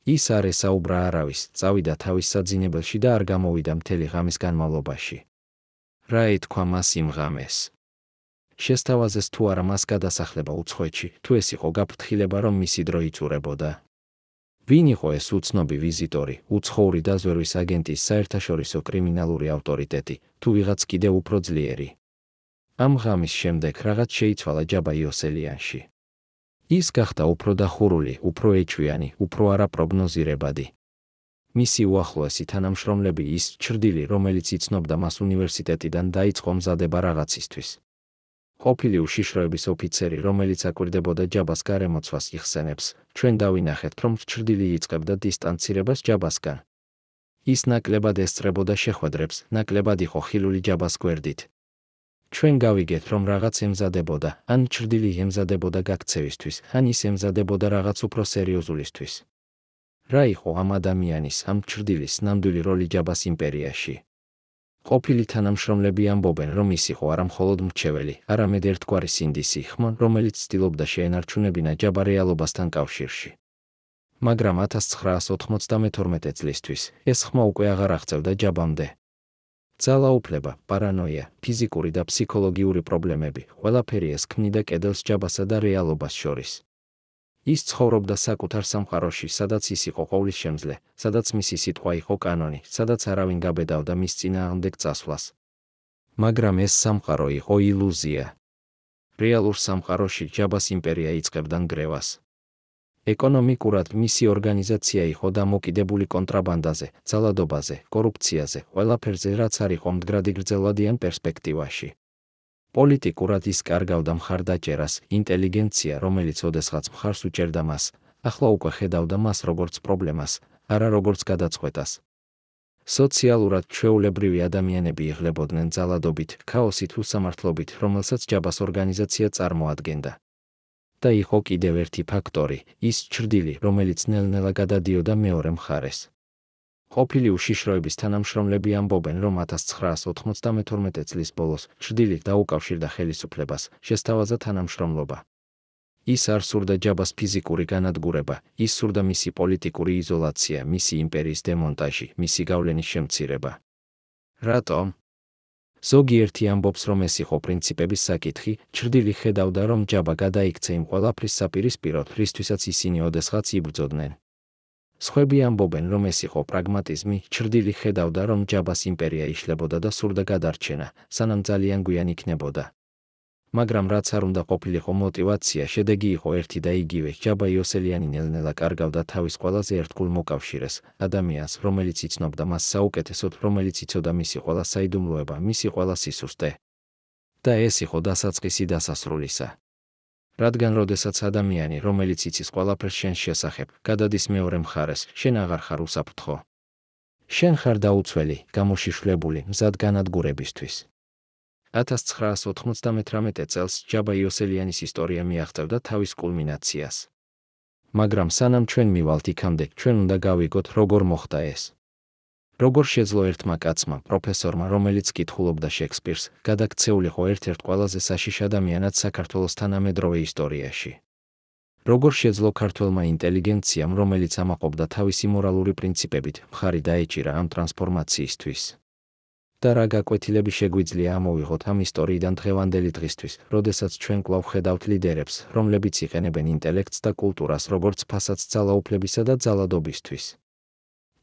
ის არ ესაუბრა არავის, წავიდა თავის საძინებელში და არ გამოვიდა მთელი ღამის განმავლობაში. რა ეთქვა მას იმ ღამეს? შესთავაზეს თუ არა მას გადასახლება უცხოეთში, თუ ეს იყო გაფრთხილება, რომ მისი დრო იწურებოდა. ვინ იყო ეს უცნობი ვიზიტორი, უცხოური დაზვერვის აგენტის საერთაშორისო კრიმინალური ავტორიტეტი, თუ ვიღაც კიდევ უფრო ძლიერი? ამ ღამის შემდეგ რაღაც შეიცვალა ჯაბა იოსელიანში. ის გახდა უფრო დახურული, უფრო ეჭვიანი, უფრო არაპროგნოზირებადი. მისი უახლოესი თანამშრომლები, ის ჩრდილი, რომელიც იცნობდა მას უნივერსიტეტიდან, დაიწყო მზადება რაღაცისთვის. ყოფილი უშიშროების ოფიცერი, რომელიც აკვირდებოდა ჯაბას გარემოცვას, იხსენებს, ჩვენ დავინახეთ, რომ ჩრდილი იწყებდა დისტანცირებას ჯაბასგან. ის ნაკლებად ესწრებოდა შეხვედრებს, ნაკლებად იყო ხილული ჯაბას გვერდით. ჩვენ გავიგეთ, რომ რაღაც ემზადებოდა, ან ჩრდილი ემზადებოდა გაქცევისთვის, ან ის ემზადებოდა რაღაც უფრო სერიოზულისთვის. რა იყო ამ ადამიანის, ამ ჩრდილის ნამდვილი როლი ჯაბას იმპერიაში? ყოფილი თანამშრომლები ამბობენ, რომ ის იყო არა მხოლოდ მრჩეველი, არამედ ერთგვარი სინდისი ხმა, რომელიც ცდილობდა შეენარჩუნებინა ჯაბა რეალობასთან კავშირში. მაგრამ 1992 წლისთვის ეს ხმა უკვე აღარ აღწევდა ჯაბამდე. ძალაუფლება, პარანოია, ფიზიკური და ფსიქოლოგიური პრობლემები, ყველაფერი ეს ქმნიდა კედელს ჯაბასა და რეალობას შორის. ის ცხოვრობდა საკუთარ სამყაროში, სადაც ის იყო ყოვლის შემძლე, სადაც მისი სიტყვა იყო კანონი, სადაც არავინ გაბედავდა მის წინააღმდეგ წასვლას. მაგრამ ეს სამყარო იყო ილუზია. რეალურ სამყაროში ჯაბას იმპერია იწყებდა ნგრევას. ეკონომიკურად მისი ორგანიზაცია იყო დამოკიდებული კონტრაბანდაზე, ძალადობაზე, კორუფციაზე, ყველაფერზე, რაც არ იყო მდგრადი გრძელვადიან პერსპექტივაში. პოლიტიკურად ის კარგავდა მხარდაჭერას, ინტელიგენცია, რომელიც ოდესღაც მხარს უჭერდა მას, ახლა უკვე ხედავდა მას როგორც პრობლემას, არა როგორც გადაწყვეტას. სოციალურად ჩვეულებრივი ადამიანები იღლებოდნენ ძალადობით, ქაოსით, უსამართლობით, რომელსაც ჯაბას ორგანიზაცია წარმოადგენდა. და იყო კიდევ ერთი ფაქტორი, ის ჩრდილი, რომელიც ნელ-ნელა გადადიოდა მეორე მხარეს. ყოფილი უშიშროების თანამშრომლები ამბობენ, რომ 1992 წლის ბოლოს ჩრდილი დაუკავშირდა ხელისუფლებას, შესთავაზა თანამშრომლობა. ის არ სურდა ჯაბას ფიზიკური განადგურება, ის სურდა მისი პოლიტიკური იზოლაცია, მისი იმპერიის დემონტაჟი, მისი გავლენის შემცირება. რატომ? ზოგიერთი ამბობს, რომ ეს იყო პრინციპების საკითხი, ჩრდილი ხედავდა, რომ ჯაბა გადაიქცა იმ ყველაფრის საპირისპიროდ, რისთვისაც ისინი ოდესღაც იბრძოდნენ. სხვები ამბობენ, რომ ეს იყო პრაგმატიზმი, ჩრდილი ხედავდა, რომ ჯაბას იმპერია იშლებოდა და სურდა გადარჩენა, სანამ ძალიან გვიან იქნებოდა. მაგრამ რაც არ უნდა ყოფილიყო მოტივაცია, შედეგი იყო ერთი და იგივე, ჯაბა იოსელიანი ნელ-ნელა კარგავდა თავის ყველაზე ერთგულ მოკავშირეს, ადამიანს, რომელიც იცნობდა მას საუკეთესოდ, რომელიც იცოდა მისი ყველა საიდუმლოება, მისი ყველა სისუსტე. და ეს იყო დასაწყისი დასასრულისა. რადგან როდესაც ადამიანი, რომელიც იცის ყველაფერს შენს შესახებ, გადადის მეორე მხარეს, შენ აღარ ხარ უსაფრთხო. შენ ხარ დაუცველი, გამოშიშვლებული, მზად განადგურებისთვის. 1998 წელს ჯაბა იოსელიანის ისტორია მიაღწევდა თავის კულმინაციას. მაგრამ სანამ ჩვენ მივალთ იქამდე, ჩვენ უნდა გავიგოთ, როგორ მოხდა ეს. როგორ შეძლო ერთმა კაცმა, პროფესორმა, რომელიც კითხულობდა შექსპირს, გადაქცეულიყო ერთ-ერთ ყველაზე საშიშ ადამიანად საქართველოს თანამედროვე ისტორიაში. როგორ შეძლო ქართველმა ინტელიგენციამ, რომელიც ამაყობდა თავისი მორალური პრინციპებით, მხარი დაეჭირა ამ ტრანსფორმაციისთვის. და რა გაკვეთილები შეგვიძლია ამოვიღოთ ამ ისტორიიდან დღევანდელი დღისთვის, როდესაც ჩვენ კვლავ ხედავთ ლიდერებს, რომლებიც იყენებენ ინტელექტს და კულტურას როგორც ფასადს ძალაუფლებისა და ძალადობისთვის.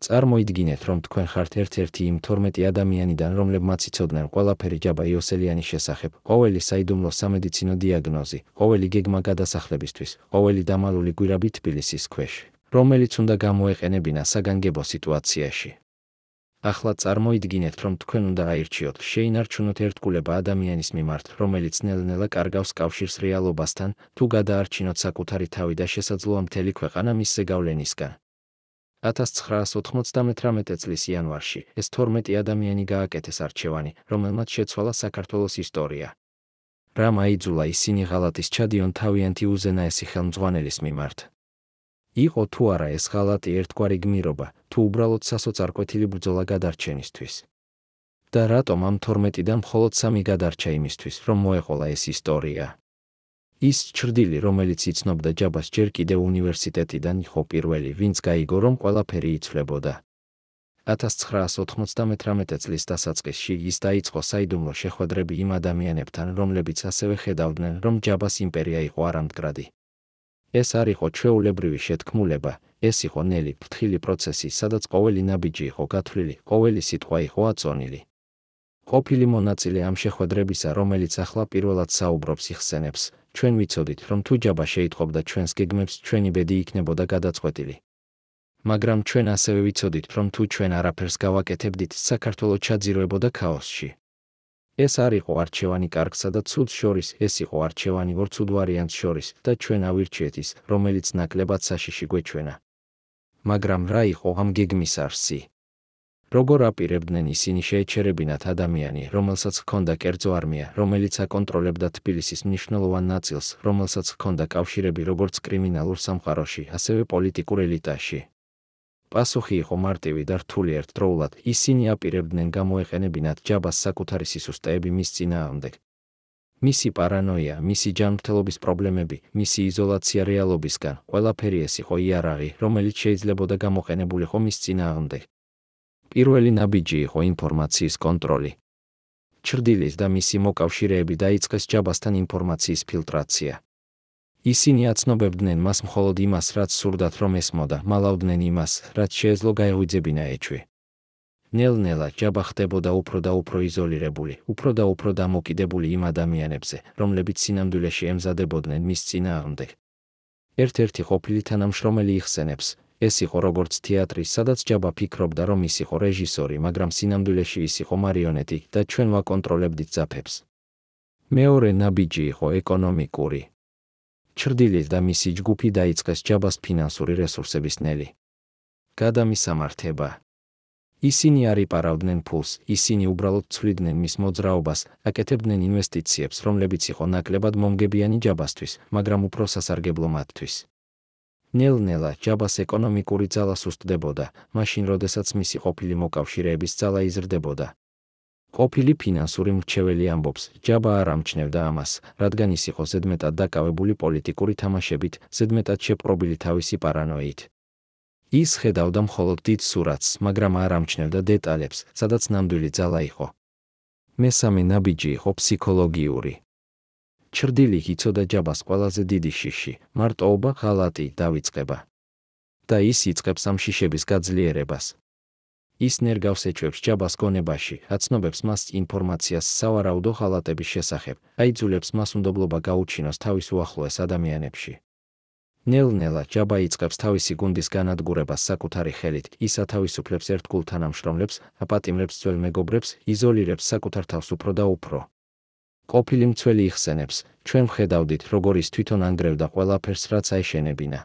წარმოიდგინეთ, რომ თქვენ ხართ ერთ-ერთი იმ 12 ადამიანიდან, რომლებმაც იცოდნენ ყველაფერი ჯაბა იოსელიანის შესახებ, ყოველი საიდუმლო სამედიცინო დიაგნოზი, ყოველი გეგმა გადასახლებისთვის, ყოველი დამალული გვირაბი თბილისის ქვეშ, რომელიც უნდა გამოეყენებინა საგანგებო სიტუაციაში. ახლა წარმოიდგინეთ, რომ თქვენ უნდა აირჩიოთ, შეინარჩუნოთ ერთგულება ადამიანის მიმართ, რომელიც ნელ-ნელა კარგავს კავშირს რეალობასთან, თუ გადაარჩინოთ საკუთარი თავი და შესაძლოა მთელი ქვეყანა მისზე გავლენისგან. 1998 წლის იანვარში ეს 12 ადამიანი გააკეთეს არჩევანი, რომელმაც შეცვალა საქართველოს ისტორია. რამ აიძულა ისინი ღალატის ჩადიონ თავიანთი უზენაესი ხელმძღვანელის მიმართ? იყო თუ არა ეს ღალატი ერთგვარი გმირობა, თუ უბრალოდ სასოწარკვეთილი ბრძოლა გადარჩენისთვის? და რატომ ამ 12-დან მხოლოდ 3 გადარჩა იმისთვის, რომ მოეყოლა ეს ისტორია? ის ჩრდილი, რომელიც იცნობდა ჯაბას ჯერ კიდევ უნივერსიტეტიდან, იყო პირველი, ვინც გაიგო, რომ ყველაფერი იცვლებოდა. 1998 წლის დასაწყისში ის დაიწყო საიდუმლო შეხვედრები იმ ადამიანებთან, რომლებიც ასევე ხედავდნენ, რომ ჯაბას იმპერია იყო არამდგრადი. ეს არ იყო ჩვეულებრივი შეთქმულება, ეს იყო ნელი, ფრთხილი პროცესი, სადაც ყოველი ნაბიჯი იყო გათვლილი, ყოველი სიტყვა იყო აწონილი. ყოფილი მონაწილე ამ შეხვედრებისა, რომელიც ახლა პირველად საუბრობს, იხსენებს, ჩვენ ვიცოდით, რომ თუ ჯაბა შეიტყობდა ჩვენს გეგმებს, ჩვენი ბედი იქნებოდა გადაწყვეტილი. მაგრამ ჩვენ ასევე ვიცოდით, რომ თუ ჩვენ არაფერს გავაკეთებდით, საქართველო ჩაძირვებოდა ქაოსში. ეს არ იყო არჩევანი კარგსა და ცუდს შორის, ეს იყო არჩევანი ორ ცუდ ვარიანტს შორის და ჩვენ ავირჩიეთ ის, რომელიც ნაკლებად საშიში გვეჩვენა. მაგრამ რა იყო ამ გეგმის არსი? როგორ აპირებდნენ ისინი შეეჩერებინათ ადამიანი, რომელსაც ჰქონდა კერძო არმია, რომელიც აკონტროლებდა თბილისის მნიშვნელოვან ნაწილს, რომელსაც ჰქონდა კავშირები როგორც კრიმინალურ სამყაროში, ასევე პოლიტიკურ ელიტაში? პასუხი იყო მარტივი და რთული ერთდროულად, ისინი აპირებდნენ გამოეყენებინათ ჯაბას საკუთარი სისუსტეები მის წინააღმდეგ. მისი პარანოია, მისი ჯანმრთელობის პრობლემები, მისი იზოლაცია რეალობისგან, ყველაფერი ეს იყო იარაღი, რომელიც შეიძლებოდა გამოყენებულიყო მის წინააღმდეგ. პირველი ნაბიჯი იყო ინფორმაციის კონტროლი. ჩრდილის და მისი მოკავშირეები დაიწყეს ჯაბასთან ინფორმაციის ფილტრაცია. ისინი აცნობებდნენ მას მხოლოდ იმას, რაც სურდათ რომ ესმოდა, მალავდნენ იმას, რაც შეეძლო გაეღვიძებინა ეჭვი. ნელ-ნელა ჯაბა ხდებოდა უფრო და უფრო იზოლირებული, უფრო და უფრო დამოკიდებული იმ ადამიანებზე, რომლებიც სინამდვილეში ემზადებოდნენ მის წინააღმდეგ. ერთ-ერთი ყოფილი თანამშრომელი იხსენებს, ეს იყო როგორც თეატრი, სადაც ჯაბა ფიქრობდა, რომ ის იყო რეჟისორი, მაგრამ სინამდვილეში ის იყო მარიონეტი და ჩვენ ვაკონტროლებდით ძაფებს. მეორე ნაბიჯი იყო ეკონომიკური. ჩრდილით და მისი ჯგუფი დაიწყეს ჯაბას ფინანსური რესურსების ნელი გადამისამართება. ისინი არ იპარავდნენ ფულს, ისინი უბრალოდ ცვლიდნენ მის მოძრაობას, აკეთებდნენ ინვესტიციებს, რომლებიც იყო ნაკლებად მომგებიანი ჯაბასთვის, მაგრამ უფრო სასარგებლო მათთვის. ნელ-ნელა ჯაბას ეკონომიკური ძალა სუსტდებოდა, მაშინ როდესაც მისი ყოფილი მოკავშირეების ძალა იზრდებოდა. ყოფილი ფინანსური მრჩეველი ამბობს, ჯაბა არ ამჩნევდა ამას, რადგან ის იყო ზედმეტად დაკავებული პოლიტიკური თამაშებით, ზედმეტად შეპყრობილი თავისი პარანოით. ის ხედავდა მხოლოდ დიდ სურათს, მაგრამ არ ამჩნევდა დეტალებს, სადაც ნამდვილი ძალა იყო. მესამე ნაბიჯი იყო ფსიქოლოგიური. ჩრდილი იცოდა ჯაბას ყველაზე დიდი შიში, მარტოობა, ღალატი, დავიწყება. და ის იწყებს ამ შიშების გაძლიერებას. ის ნერგავს ეჩვევს ჯაბას გონებაში, აცნობებს მას ინფორმაციას სავარაუდო ღალატების შესახებ, აიძულებს მას უნდობლობა გაუჩინოს თავის უახლოეს ადამიანებში. ნელ-ნელა ჯაბა იწყებს თავისი გუნდის განადგურებას საკუთარი ხელით, ის ათავისუფლებს ერთგულ თანამშრომლებს, აპატიმრებს ძველ მეგობრებს, იზოლირებს საკუთარ თავს უფრო და უფრო. ყოფილი მცველი იხსენებს, ჩვენ ვხედავდით, როგორ ის თვითონ ანგრევდა ყველაფერს, რაც აეშენებინა.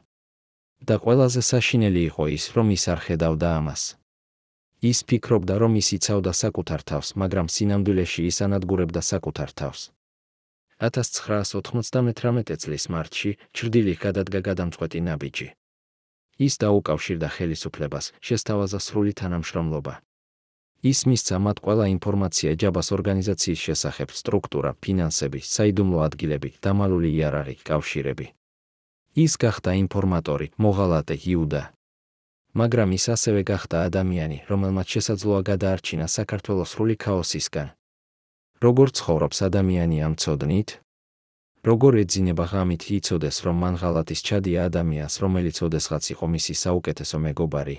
და ყველაზე საშინელი იყო ის, რომ ის არ ხედავდა ამას. ის ფიქრობდა, რომ ის იცავდა საკუთარ თავს, მაგრამ სინამდვილეში ის ანადგურებდა საკუთარ თავს. 1998 წლის მარტში ჩრდილი გადადგა გადამწყვეტი ნაბიჯი. ის დაუკავშირდა ხელისუფლებას, შესთავაზა სრული თანამშრომლობა. ის მისცა მათ ყველა ინფორმაცია ჯაბას ორგანიზაციის შესახებ, სტრუქტურა, ფინანსები, საიდუმლო ადგილები, დამალული იარაღი, კავშირები. ის გახდა ინფორმატორი, მოღალატე, იუდა. მაგრამ ის ასევე გახდა ადამიანი, რომელმაც შესაძლოა გადაარჩინა საქართველოს სრული ქაოსისგან. როგორ ცხოვრობს ადამიანი ამ ცოდნით? როგორ ეძინება ღამით იცოდეს, რომ მან ღალატის ჩადია ადამიანს, რომელიც ოდესღაც იყო მისი საუკეთესო მეგობარი?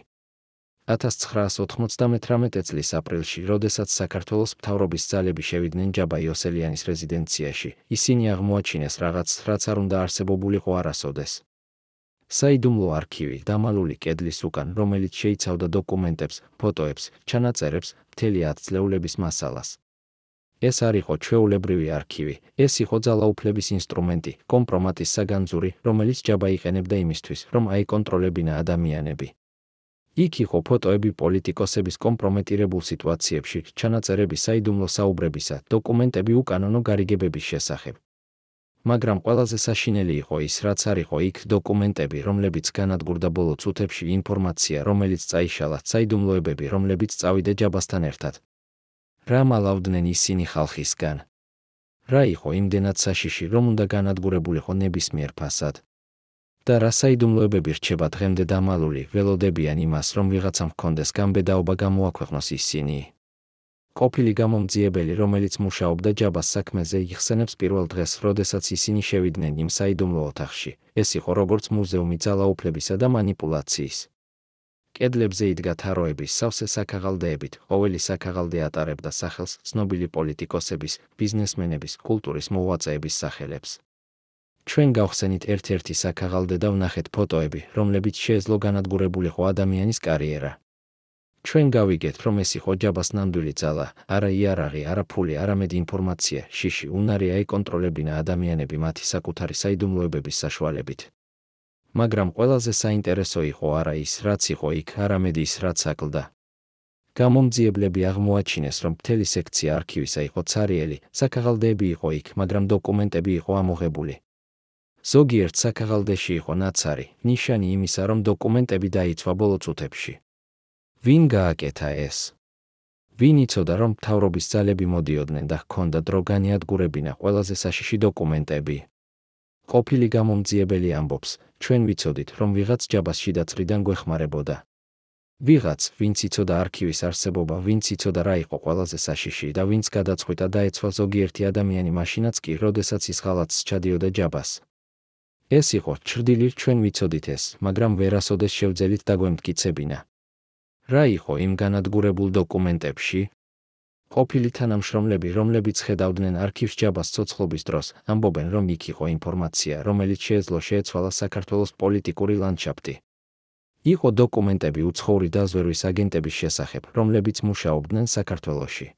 1998 წლის აპრილში, როდესაც საქართველოს მთავრობის ძალები შევიდნენ ჯაბა იოსელიანის რეზიდენციაში, ისინი აღმოაჩინეს რაღაცს, რაც არ უნდა არსებობულიყო არასოდეს. საიდუმლო არქივი, დამალული კედლის უკან, რომელიც შეიცავდა დოკუმენტებს, ფოტოებს, ჩანაწერებს, მთელი 10 წლეულების მასალას. ეს არ იყო ჩვეულებრივი არქივი, ეს იყო ძალაუფლების ინსტრუმენტი, კომპრომატის საგანძური, რომელიც ჯაბა იყენებდა იმისთვის, რომ აიკონტროლებინა ადამიანები. იქ იყო ფოტოები პოლიტიკოსების კომპრომეტირებულ სიტუაციებში, ჩანაწერები საიდუმლო საუბრებისა, დოკუმენტები უკანონო გარიგებების შესახებ. მაგრამ ყველაზე საშინელი იყო ის, რაც არ იყო იქ დოკუმენტები, რომლებიც განადგურდა ბოლო წუთებში, ინფორმაცია, რომელიც წაიშალა, საიდუმლოებები, რომლებიც წავიდა ჯაბასთან ერთად. რა მალავდნენ ისინი ხალხისგან? რა იყო იმდენად საშიში, რომ უნდა განადგურებულიყო ნებისმიერ ფასად? და რა საიდუმლოებები რჩება დღემდე დამალული, ველოდებიან იმას, რომ ვიღაცამ ჰქონდეს გამბედაობა გამოაქვეყნოს ისინი. ყოფილი გამომძიებელი, რომელიც მუშაობდა ჯაბას საქმეზე, იხსენებს პირველ დღეს, როდესაც ისინი შევიდნენ იმ საიდუმლო ოთახში. ეს იყო როგორც მუზეუმი ძალაუფლებისა და манипуляციის. კედლებზე იდგა თაროების, სავსე საქაღალდეებით, ყოველი საქაღალდე ატარებდა სახელს ცნობილი პოლიტიკოსების, ბიზნესმენების, კულტურის მოღვაწეების სახელებს. ჩვენ გავხსენით ერთ-ერთი საქაღალდე და ვნახეთ ფოტოები, რომლებიც შეეძლო განადგურებულიყო ადამიანის კარიერა. ჩვენ გავიგეთ, რომ ეს იყო ჯაბას ნამდვილი ძალა, არა იარაღი, არა ფული, არამედ ინფორმაცია, შიში, უნარი აიკონტროლებინა ადამიანები მათი საკუთარი საიდუმლოებების საშუალებით. მაგრამ ყველაზე საინტერესო იყო არა ის, რაც იყო იქ, არამედ ის, რაც აკლდა. გამომძიებლები აღმოაჩინეს, რომ მთელი სექცია არქივისა იყო ცარიელი, საქაღალდეები იყო იქ, მაგრამ დოკუმენტები იყო ამოღებული. ზოგიერთ საქაღალდეში იყო ნაცარი, ნიშანი იმისა, რომ დოკუმენტები დაიცვა ბოლო წუთებში. ვინ გააკეთა ეს? ვინ იცოდა, რომ მთავრობის ძალები მოდიოდნენ და ჰქონდა დრო განიადგურებინა ყველაზე საშიში დოკუმენტები? ყოფილი გამომძიებელი ამბობს, ჩვენ ვიცოდით, რომ ვიღაც ჯაბას შიდაწრიდან გვეხმარებოდა. ვიღაც, ვინც იცოდა არქივის არსებობა, ვინც იცოდა რა იყო ყველაზე საშიში და ვინც გადაწყვიტა დაეცვა ზოგიერთი ადამიანი მაშინაც კი, როდესაც ის ღალატს ჩადიოდა ჯაბას. ეს იყო ჩრდილი, ჩვენ ვიცოდით ეს, მაგრამ ვერასოდეს შევძელით დაგვემტკიცებინა. რა იყო იმ განადგურებულ დოკუმენტებში? ყოფილი თანამშრომლები, რომლებიც ხედავდნენ არქივს ჯაბას ცოცხლობის დროს, ამბობენ, რომ იქ იყო ინფორმაცია, რომელიც შეეძლო შეეცვალა საქართველოს პოლიტიკური ლანდშაფტი. იყო დოკუმენტები უცხოური დაზვერვის აგენტების შესახებ, რომლებიც მუშაობდნენ საქართველოში.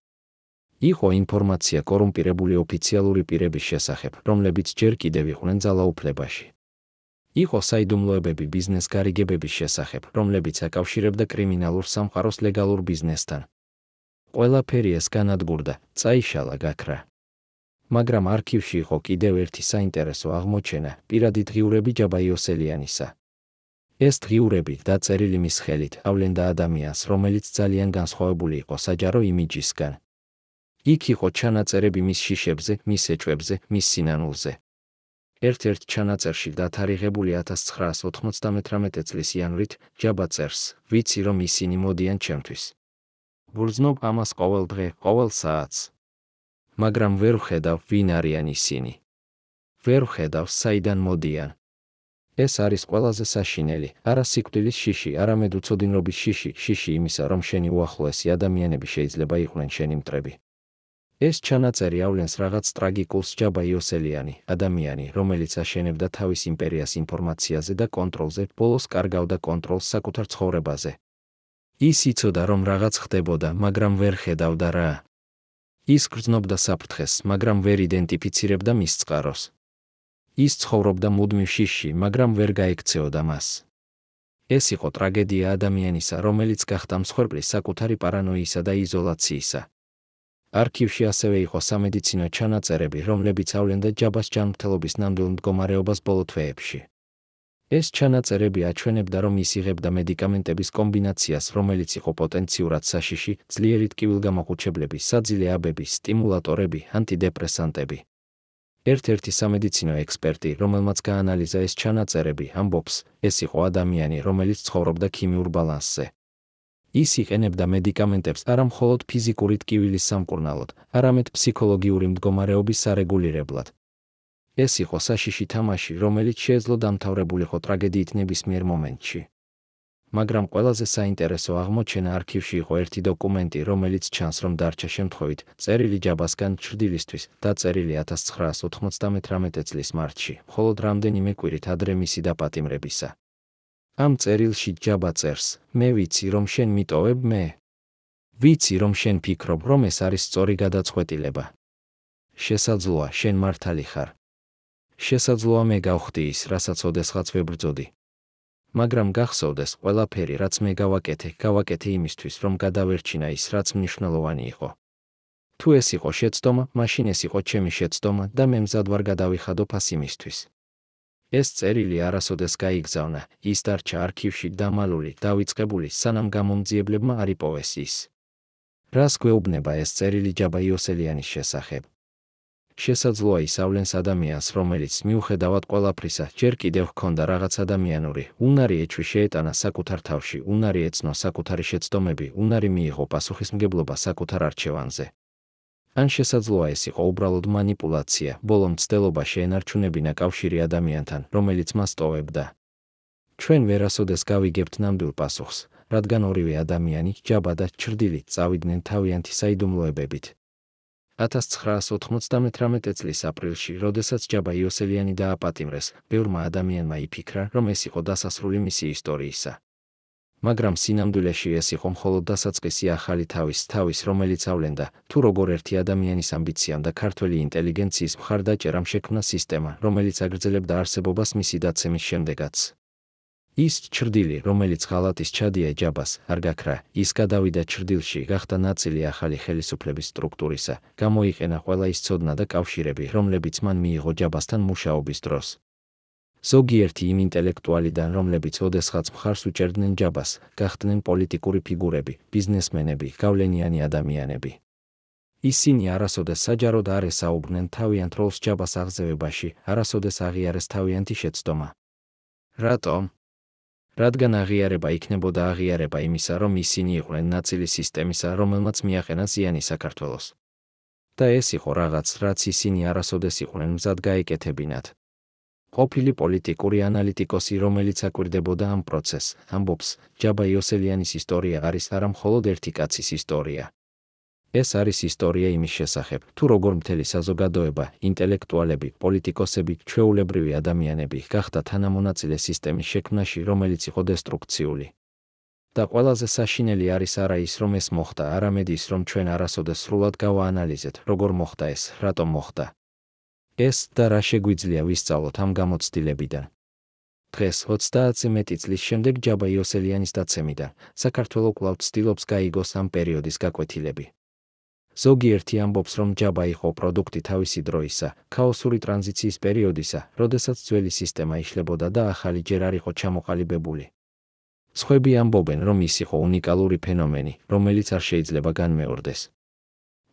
იყო ინფორმაცია კორუმპირებული ოფიციალური პირების შესახებ, რომლებიც ჯერ კიდევ იყვნენ ძალაუფლებაში. იყო საიდუმლოებები ბიზნეს გარიგებების შესახებ, რომლებიც აკავშირებდა კრიმინალურ სამყაროს ლეგალურ ბიზნესთან. ყველაფერი ეს განადგურდა, წაიშალა გაქრა. მაგრამ არქივში იყო კიდევ ერთი საინტერესო აღმოჩენა, პირადი დღიურები ჯაბა იოსელიანისა. ეს დღიურები, დაწერილი მის ხელით, ავლენდა ადამიანს, რომელიც ძალიან განსხვავებული იყო საჯარო იმიჯისგან. იქ იყო ჩანაწერები მის შიშებზე, მის ეჭვებზე, მის სინანულზე. ერთ-ერთ ჩანაწერში დათარიღებული 1998 წლის იანვრით, ჯაბა წერს, ვიცი რომ ისინი მოდიან ჩემთვის. ვგრძნობ ამას ყოველ დღე, ყოველ საათს. მაგრამ ვერ ვხედავ, ვინ არიან ისინი. ვერ ვხედავ, საიდან მოდიან. ეს არის ყველაზე საშინელი, არა სიკვდილის შიში, არამედ უცოდინრობის შიში, შიში იმისა, რომ შენი უახლოესი ადამიანები შეიძლება იყვნენ შენი მტრები. ეს ჩანაწერი ავლენს რაღაც ტრაგიკულს ჯაბა იოსელიანი, ადამიანი, რომელიც აშენებდა თავის იმპერიას ინფორმაციაზე და კონტროლზე, ბოლოს კარგავდა კონტროლს საკუთარ ცხოვრებაზე. ის იცოდა, რომ რაღაც ხდებოდა, მაგრამ ვერ ხედავდა რა. ის გრძნობდა საფრთხეს, მაგრამ ვერ იდენტიფიცირებდა მის წყაროს. ის ცხოვრობდა მუდმივ შიშში, მაგრამ ვერ გაექცეოდა მას. ეს იყო ტრაგედია ადამიანისა, რომელიც გახდა მსხვერპლი საკუთარი პარანოიისა და იზოლაციისა. არქივში ასევე იყო სამედიცინო ჩანაწერები, რომლებიც ავლენდა ჯაბას ჯანმრთელობის ნამდვილ მდგომარეობას ბოლო თვეებში. ეს ჩანაწერები აჩვენებდა, რომ ის იღებდა მედიკამენტების კომბინაციას, რომელიც იყო პოტენციურად საშიში, ძლიერი ტკივილგამოხუჩებლები, საძილე აბები, სტიმულატორები, ანტიდეპრესანტები. ერთ-ერთი სამედიცინო ექსპერტი, რომელმაც გაანალიზა ეს ჩანაწერები, ამბობს, ეს იყო ადამიანი, რომელიც ცხოვრობდა ქიმიურ ბალანსზე. ის იყენებდა მედიკამენტებს არა მხოლოდ ფიზიკური ტკივილის სამკურნალოდ, არამედ ფსიქოლოგიური მდგომარეობის სარეგულირებლად. ეს იყო საშიში თამაში, რომელიც შეეძლო დამთავრებულიყო ტრაგედიით ნებისმიერ მომენტში. მაგრამ ყველაზე საინტერესო აღმოჩენა არქივში იყო ერთი დოკუმენტი, რომელიც ჩანს, რომ დარჩა შემთხვევით, წერილი ჯაბასგან ჩრდილისთვის, დაწერილი 1998 წლის მარტში, მხოლოდ რამდენიმე კვირით ადრე მისი დაპატიმრებისა. ამ წერილში ჯაბა წერს, მე ვიცი, რომ შენ მიტოვებ მე. ვიცი, რომ შენ ფიქრობ, რომ ეს არის სწორი გადაწყვეტილება. შესაძლოა, შენ მართალი ხარ. შესაძლოა მე გავხდი ის, რასაც ოდესღაც ვებრძოდი. მაგრამ გახსოვდეს, ყველაფერი, რაც მე გავაკეთე იმისთვის, რომ გადავერჩინა ის, რაც მნიშვნელოვანი იყო. თუ ეს იყო შეცდომა, მაშინ ეს იყო ჩემი შეცდომა და მე მზად ვარ გადავიხადო ფას იმისთვის. ეს წერილი არასოდეს გაიგზავნა, ის დარჩა არქივში დამალული, დავიწყებული, სანამ გამომძიებლებმა არ იპოვეს ის. რას გვეუბნება ეს წერილი ჯაბა იოსელიანის შესახებ? შესაძლოა ის ავლენს ადამიანს, რომელიც მიუხედავად ყველაფრისა, ჯერ კიდევ ჰქონდა რაღაც ადამიანური, უნარი ეჭვი შეეტანა საკუთარ თავში, უნარი ეცნო საკუთარი შეცდომები, უნარი მიიღო პასუხისმგებლობა საკუთარ არჩევანზე. ან შესაძლოა ეს იყო უბრალოდ მანიპულაცია, ბოლო მცდელობა შეენარჩუნებინა კავშირი ადამიანთან, რომელიც მას ტოვებდა. ჩვენ ვერასოდეს გავიგებთ ნამდვილ პასუხს, რადგან ორივე ადამიანი, ჯაბა და ჩრდილი, წავიდნენ თავიანთი საიდუმლოებებით. 1998 წლის აპრილში, როდესაც ჯაბა იოსელიანი დააპატიმრეს, ბევრმა ადამიანმა იფიქრა, რომ ეს იყო დასასრული მისი ისტორიისა. მაგრამ სინამდვილეში ეს იყო მხოლოდ დასაწყისი ახალი თავის, რომელიც ავლენდა, თუ როგორ ერთი ადამიანის ამბიციამ და ქართველი ინტელიგენციის მხარდაჭერამ შექმნა სისტემა, რომელიც აგრძელებდა არსებობას მისი დაცემის შემდეგაც. ის ჩრდილი, რომელიც ღალატის ჩადია ჯაბას, არ გაქრა, ის გადავიდა ჩრდილში, გახდა ნაწილი ახალი ხელისუფლების სტრუქტურისა, გამოიყენა ყველა ის ცოდნა და კავშირები, რომლებიც მან მიიღო ჯაბასთან მუშაობის დროს. ზოგიერთი იმ ინტელექტუალიდან, რომლებიც ოდესღაც მხარს უჭერდნენ ჯაბას, გახდნენ პოლიტიკური ფიგურები, ბიზნესმენები, გავლენიანი ადამიანები. ისინი არასოდეს საჯაროდ არ ესაუბრნენ თავიანთ როლს ჯაბას აღზევებაში, არასოდეს აღიარეს თავიანთი შეცდომა. რატომ? რადგან აღიარება იქნებოდა აღიარება იმისა, რომ ისინი იყვნენ ნაწილი სისტემისა, რომელმაც მიაყენა ზიანი საქართველოს. და ეს იყო რაღაც, რაც ისინი არასოდეს იყვნენ მზად გაეკეთებინათ. ყოფილი პოლიტიკური ანალიტიკოსი, რომელიც აკვირდებოდა ამ პროცესს, ამბობს, ჯაბა იოსელიანის ისტორია არის არა მხოლოდ ერთი კაცის ისტორია. ეს არის ისტორია იმის შესახებ, თუ როგორ მთელი საზოგადოება, ინტელექტუალები, პოლიტიკოსები, ჩვეულებრივი ადამიანები გახდა თანამონაწილე სისტემის შექმნაში, რომელიც იყო დესტრუქციული. და ყველაზე საშინელი არის არა ის, რომ ეს მოხდა, არამედ ის, რომ ჩვენ არასოდეს სრულად გავაანალიზეთ, როგორ მოხდა ეს, რატომ მოხდა ეს და რა შეგვიძლია ვისწავლოთ ამ გამოცდილებიდან. დღეს 30-ზე მეტი წლის შემდეგ ჯაბა იოსელიანის დაცემიდან საქართველო კვლავ ცდილობს გაიგოს ამ პერიოდის გაკვეთილები. ზოგიერთი ამბობს, რომ ჯაბა იყო პროდუქტი თავისი დროისა, ქაოსური ტრანზიციის პერიოდისა, როდესაც ძველი სისტემა იშლებოდა და ახალი ჯერ არ იყო ჩამოყალიბებული. სხვები ამბობენ, რომ ის იყო უნიკალური ფენომენი, რომელიც არ შეიძლება განმეორდეს.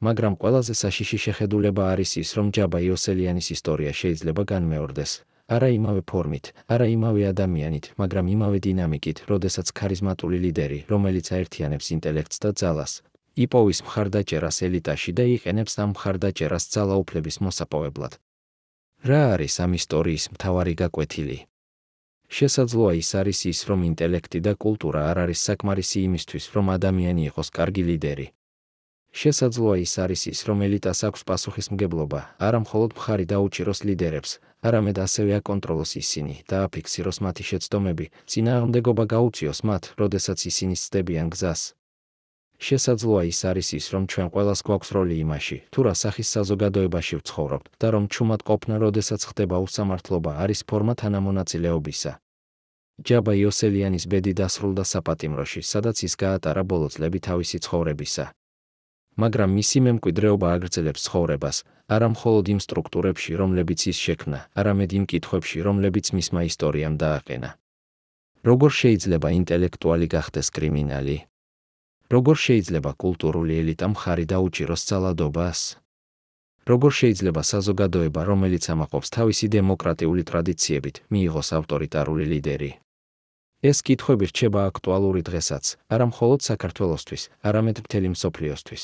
მაგრამ ყველაზე საშიში შეხედულება არის ის, რომ ჯაბა იოსელიანის ისტორია შეიძლება განმეორდეს. არა იმავე ფორმით, არა იმავე ადამიანით, მაგრამ იმავე დინამიკით, როდესაც ქარიზმატული ლიდერი, რომელიც აერთიანებს ინტელექტს და ძალას, იპოვის მხარდაჭერას ელიტაში და იყენებს ამ მხარდაჭერას ძალაუფლების მოსაპოვებლად. რა არის ამ ისტორიის მთავარი გაკვეთილი? შესაძლოა ის არის ის, რომ ინტელექტი და კულტურა არ არის საკმარისი იმისთვის, რომ ადამიანი იყოს კარგი ლიდერი. შესაძლოა ის არის ის, რომ ელიტას აქვს პასუხისმგებლობა, არა მხოლოდ მხარი დაუჭიროს ლიდერებს, არამედ ასევე აკონტროლოს ისინი და აფიქსიროს მათი შეცდომები, წინააღმდეგობა გაუწიოს მათ, როდესაც ისინი სცდებიან გზას. შესაძლოა ის არის ის, რომ ჩვენ ყველას გვაქვს როლი იმაში, თუ რა სახის საზოგადოებაში ვცხოვრობთ და რომ ჩუმად ყოფნა, როდესაც ხდება უსამართლობა, არის ფორმა თანამონაწილეობისა. ჯაბა იოსელიანის ბედი დასრულდა საპატიმროში, სადაც ის გაატარა ბოლო წლები თავისი ცხოვრებისა. მაგრამ მისი მემკვიდრეობა აგრძელებს ცხოვრებას, არა მხოლოდ იმ სტრუქტურებში, რომლებიც ის შექმნა, არამედ იმ კითხვებში, რომლებიც მისმა ისტორიამ დააყენა. როგორ შეიძლება ინტელექტუალი გახდეს კრიმინალი? როგორ შეიძლება კულტურული ელიტა მხარი დაუჭიროს ძალადობას? როგორ შეიძლება საზოგადოება, რომელიც ამაყობს თავისი დემოკრატიული ტრადიციებით, მიიღოს ავტორიტარული ლიდერი? ეს კითხვები რჩება აქტუალური დღესაც, არა მხოლოდ საქართველოსთვის, არამედ მთელი მსოფლიოსთვის.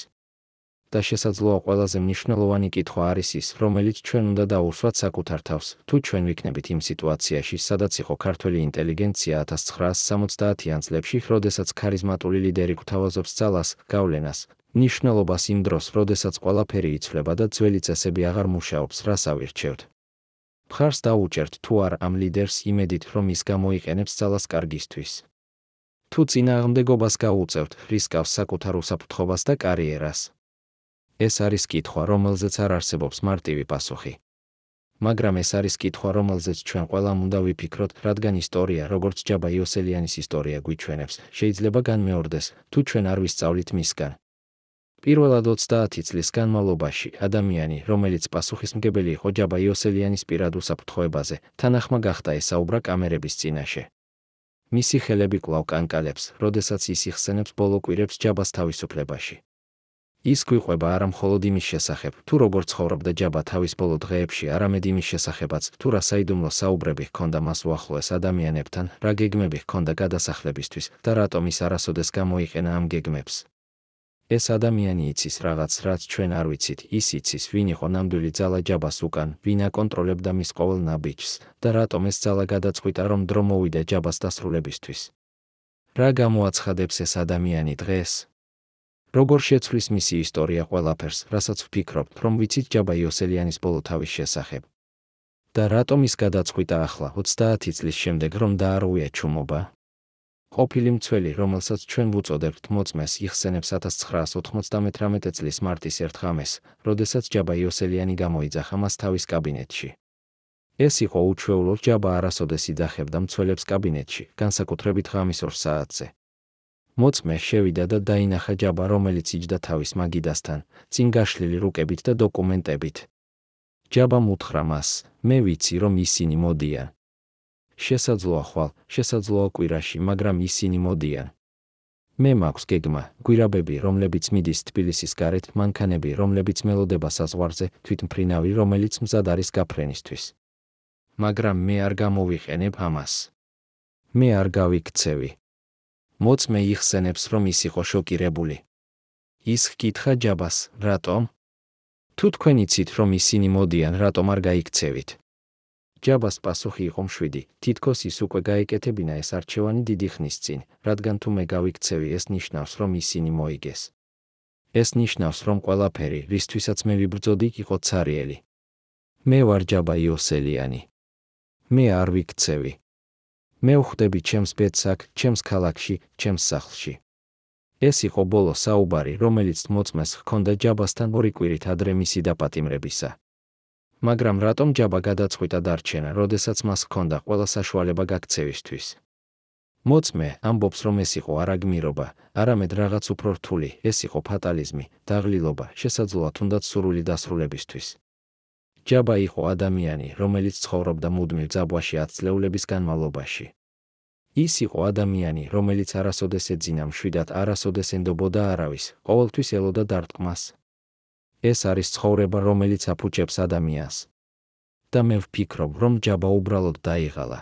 და შესაძლოა ყველაზე მნიშვნელოვანი კითხვა არის ის, რომელიც ჩვენ უნდა დაუსვათ საკუთარ თავს, თუ ჩვენ ვიქნებით იმ სიტუაციაში, სადაც იყო ქართველი ინტელიგენცია 1970-იან წლებში, როდესაც ქარიზმატული ლიდერი გვთავაზობს ძალას, გავლენას, მნიშვნელობას იმ დროს, როდესაც ყველაფერი იცვლება და ძველი წესები აღარ მუშაობს, რას ავირჩევთ? მხარს დაუჭერთ თუ არ ამ ლიდერს იმედით, რომ ის გამოიყენებს ძალას კარგისთვის? თუ წინააღმდეგობას გაუწევთ, რისკავს საკუთარ უსაფრთხოებას და კარიერას? ეს არის კითხვა, რომელზეც არ არსებობს მარტივი პასუხი. მაგრამ ეს არის კითხვა, რომელზეც ჩვენ ყველამ უნდა ვიფიქროთ, რადგან ისტორია, როგორც ჯაბა იოსელიანის ისტორია გვიჩვენებს, შეიძლება განმეორდეს, თუ ჩვენ არ ვისწავლით მისგან. პირველად 30 წლის განმავლობაში ადამიანი, რომელიც პასუხისმგებელი იყო ჯაბა იოსელიანის პირად უსაფრთხოებაზე, თანახმა გახდა ესაუბრა კამერების წინაშე. მისი ხელები კვლავ კანკალებს, როდესაც ის იხსენებს ბოლო კვირებს ჯაბას თავისუფლებაში. ის გვიყვება არა მხოლოდ იმის შესახებ, თუ როგორ ცხოვრობდა ჯაბა თავის ბოლო დღეებში, არამედ იმის შესახებაც, თუ რა საიდუმლო საუბრები ჰქონდა მას უახლოეს ადამიანებთან, რა გეგმები ჰქონდა გადასახლებისთვის და რატომ ის არასოდეს გამოიყენა ამ გეგმებს. ეს ადამიანი იცის რაღაც, რაც ჩვენ არ ვიცით, ის იცის, ვინ იყო ნამდვილი ძალა ჯაბას უკან, ვინ აკონტროლებდა მის ყოველ ნაბიჯს და რატომ ეს ძალა გადაწყვიტა, რომ დრო მოვიდა ჯაბას დასრულებისთვის. რა გამოაცხადებს ეს ადამიანი დღეს? როგორ შეცვლის მისი ისტორია ყველაფერს, რასაც ვფიქრობთ, რომ ვიცით ჯაბა იოსელიანის ბოლო თავის შესახებ? და რატომ ის გადაწყვიტა ახლა, 30 წლის შემდეგ, რომ დაარღვია ჩუმობა? ყოფილი მცველი, რომელსაც ჩვენ ვუწოდებთ მოწმეს, იხსენებს 1998 წლის მარტის 1 ღამეს, როდესაც ჯაბა იოსელიანი გამოიძახა მას თავის კაბინეტში. ეს იყო უჩვეულო, ჯაბა არასოდეს იძახებდა მცველებს კაბინეტში, განსაკუთრებით ღამის 2 საათზე. მოწმე შევიდა და დაინახა ჯაბა, რომელიც იჯდა თავის მაგიდასთან, წინ გაშლილი რუკებით და დოკუმენტებით. ჯაბამ უთხრა მას, მე ვიცი, რომ ისინი მოდიან. შესაძლოა ხვალ, შესაძლოა კვირაში, მაგრამ ისინი მოდიან. მე მაქვს გეგმა, გვირაბები, რომლებიც მიდის თბილისის გარეთ, მანქანები, რომლებიც მელოდება საზღვარზე, თვითმფრინავი, რომელიც მზად არის გაფრენისთვის. მაგრამ მე არ გამოვიყენებ ამას. მე არ გავიქცევი. მოწმე იხსენებს, რომ ის იყო შოკირებული. ის ჰკითხა ჯაბას, რატომ? თუ თქვენ იცით, რომ ისინი მოდიან, რატომ არ გაიქცევით? ჯაბას პასუხი იყო მშვიდი, თითქოს ის უკვე გაეკეთებინა ეს არჩევანი დიდი ხნის წინ, რადგან თუ მე გავიქცევი, ეს ნიშნავს, რომ ისინი მოიგეს. ეს ნიშნავს, რომ ყველაფერი, რისთვისაც მე ვიბრძოდი, იყო ცარიელი. მე ვარ ჯაბა იოსელიანი. მე არ ვიქცევი. მე ვხვდები ჩემს ბედს აქ, ჩემს ქალაქში, ჩემს სახლში. ეს იყო ბოლო საუბარი, რომელიც მოწმეს ჰქონდა ჯაბასთან 2 კვირით ადრე მისი დაპატიმრებისა. მაგრამ რატომ ჯაბა გადაწყვიტა დარჩენა, როდესაც მას ჰქონდა ყველა საშუალება გაქცევისთვის? მოწმე ამბობს, რომ ეს იყო არა გმირობა, არამედ რაღაც უფრო რთული, ეს იყო ფატალიზმი, დაღლილობა, შესაძლოა თუნდაც სურვილი დასრულებისთვის. ჯაბა იყო ადამიანი, რომელიც ცხოვრობდა მუდმივ ძაბვაში 10 წლეულების განმავლობაში. ის იყო ადამიანი, რომელიც არასოდეს ეძინა მშვიდად, არასოდეს ენდობოდა არავის, ყოველთვის ელოდა დარტყმას. ეს არის ცხოვრება, რომელიც აფუჭებს ადამიანს. და მე ვფიქრობ, რომ ჯაბა უბრალოდ დაიღალა.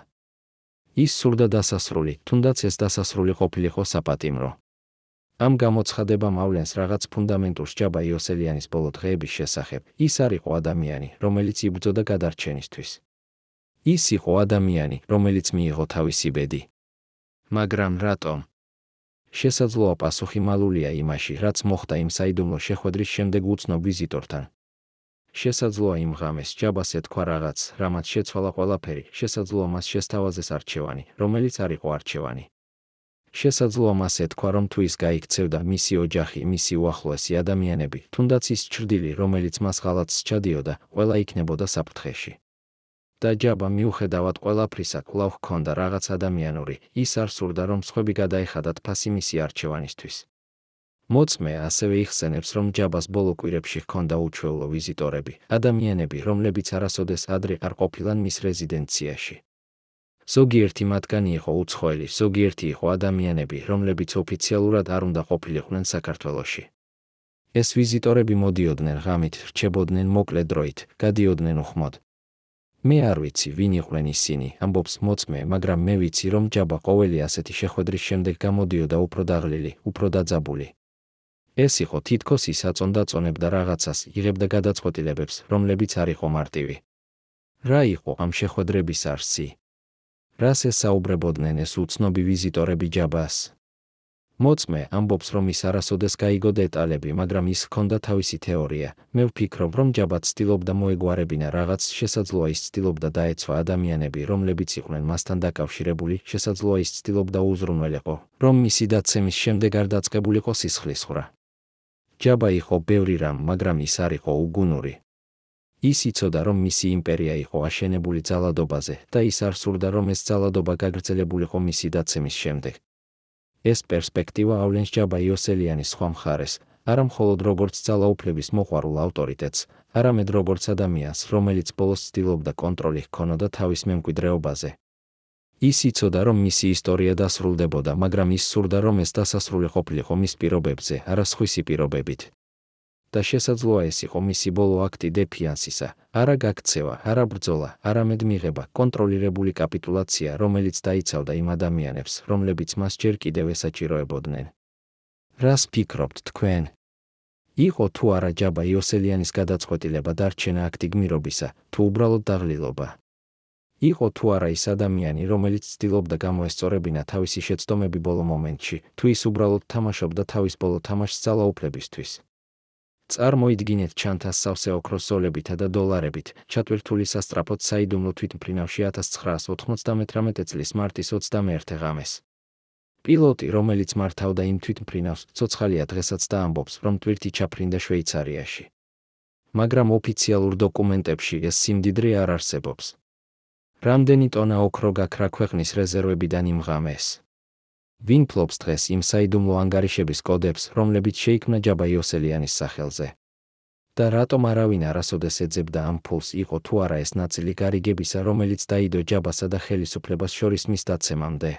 ის სურდა დასასრული, თუნდაც ეს დასასრული ყოფილიყო საპატიმრო. ამ გამოცხადება მავლენს რაღაც ფუნდამენტურს ჯაბა იოსელიანის ბოლო დღეების შესახებ. ის არ იყო ადამიანი, რომელიც იბრძოდა გადარჩენისთვის. ის იყო ადამიანი, რომელიც მიიღო თავისი ბედი. მაგრამ რატომ? შესაძლოა პასუხი მალულია იმაში, რაც მოხდა იმ საიდუმლო შეხვედრის შემდეგ უცნობ ვიზიტორთან. შესაძლოა იმ ღამეს ჯაბას ეთქვა რაღაც, რამაც შეცვალა ყველაფერი, შესაძლოა მას შესთავაზეს არჩევანი, რომელიც არ იყო არჩევანი. შესაძლოა მას ეთქვა, რომ თუ ის გაიქცევდა, მისი ოჯახი, მისი უახლოესი ადამიანები, თუნდაც ის ჩრდილი, რომელიც მას ღალატს სჩადიოდა, ყველა იქნებოდა საფრთხეში. და ჯაბა მიუხედავად ყველაფრისა, კვლავ ჰქონდა რაღაც ადამიანური, ის არ სურდა, რომ სხვები გადაეხადათ ფასი მისი არჩევანისთვის. მოწმე ასევე იხსენებს, რომ ჯაბას ბოლო კვირებში ჰქონდა უჩვეულო ვიზიტორები, ადამიანები, რომლებიც არასოდეს ადრე არ ყოფილან მის რეზიდენციაში. ზოგიერთი მათგანი იყო უცხოელი, ზოგიერთი იყო ადამიანები, რომლებიც ოფიციალურად არ უნდა ყოფილიყვნენ საქართველოში. ეს ვიზიტორები მოდიოდნენ ღამით, რჩებოდნენ მოკლე დროით, გადიოდნენ უხმოდ. მე არ ვიცი, ვინ იყვნენ ისინი, ამბობს მოწმე, მაგრამ მე ვიცი, რომ ჯაბა ყოველი ასეთი შეხვედრის შემდეგ გამოდიოდა უფრო დაღლილი, უფრო დაძაბული. ეს იყო თითქოს ის აწონდა-წონებდა რაღაცას, იღებდა გადაწყვეტილებებს, რომლებიც არ იყო მარტივი. რა იყო ამ შეხვედრების არსი? რას ესაუბრებოდნენ ეს უცნობი ვიზიტორები ჯაბას? მოწმე ამბობს, რომ ის არასოდეს გაიგო დეტალები, მაგრამ ის ჰქონდა თავისი თეორია. მე ვფიქრობ, რომ ჯაბა ცდილობდა მოეგვარებინა რაღაც, შესაძლოა ის ცდილობდა დაეცვა ადამიანები, რომლებიც იყვნენ მასთან დაკავშირებული, შესაძლოა ის ცდილობდა უზრუნველიყო, რომ მისი დაცემის შემდეგ არ დაწყებულიყო სისხლისღვრა. ჯაბა იყო ბევრი რამ, მაგრამ ის არ იყო უგუნური. ის იცოდა, რომ მისი იმპერია იყო აშენებული ძალადობაზე და ის არ სურდა, რომ ეს ძალადობა გაგრძელებულიყო მისი დაცემის შემდეგ. ეს პერსპექტივა ავლენს ჯაბა იოსელიანის სხვა მხარეს, არა მხოლოდ როგორც ძალაუფლების მოყვარულ ავტორიტეტს, არამედ როგორც ადამიანს, რომელიც ბოლოს ცდილობდა კონტროლი ჰქონოდა თავის მემკვიდრეობაზე. ის იცოდა, რომ მისი ისტორია დასრულდებოდა, მაგრამ ის სურდა, რომ ეს დასასრული ყოფილიყო მის პირობებზე, არა სხვისი პირობებით. და შესაძლოა ეს იყო მისი ბოლო აქტი დეფიანსისა, არა გაქცევა, არა ბრძოლა, არამედ მიღება, კონტროლირებული კაპიტულაცია, რომელიც დაიცავდა იმ ადამიანებს, რომლებიც მას ჯერ კიდევ ესაჭიროებოდნენ. რას ფიქრობთ თქვენ? იყო თუ არა ჯაბა იოსელიანის გადაწყვეტილება დარჩენა აქტი გმირობისა, თუ უბრალოდ დაღლილობა? იყო თუ არა ის ადამიანი, რომელიც ცდილობდა გამოესწორებინა თავისი შეცდომები ბოლო მომენტში, თუ ის უბრალოდ თამაშობდა თავის ბოლო თამაშს ძალაუფლებისთვის? წარმოიდგინეთ ჩანთას სავსე ოქროს ზოლებითა და დოლარებით, ჩატვირთული სასწრაფოდ საიდუმლო თვითმფრინავში 1999 წლის მარტის 21 ღამეს. პილოტი, რომელიც მართავდა იმ თვითმფრინავს, ცოცხალია დღესაც და ამბობს, რომ ტვირთი ჩაფრინდა შვეიცარიაში. მაგრამ ოფიციალურ დოკუმენტებში ეს სიმდიდრე არ არსებობს. რამდენი ტონა ოქრო გაქრა ქვეყნის რეზერვებიდან იმ ღამეს? ვინ ფლობს დღეს იმ საიდუმლო ანგარიშების კოდებს, რომლებიც შეიქმნა ჯაბა იოსელიანის სახელზე? და რატომ არავინ არასოდეს ეძებდა ამ ფულს, იყო თუ არა ეს ნაწილი გარიგებისა, რომელიც დაიდო ჯაბასა და ხელისუფლებას შორის მის დაცემამდე?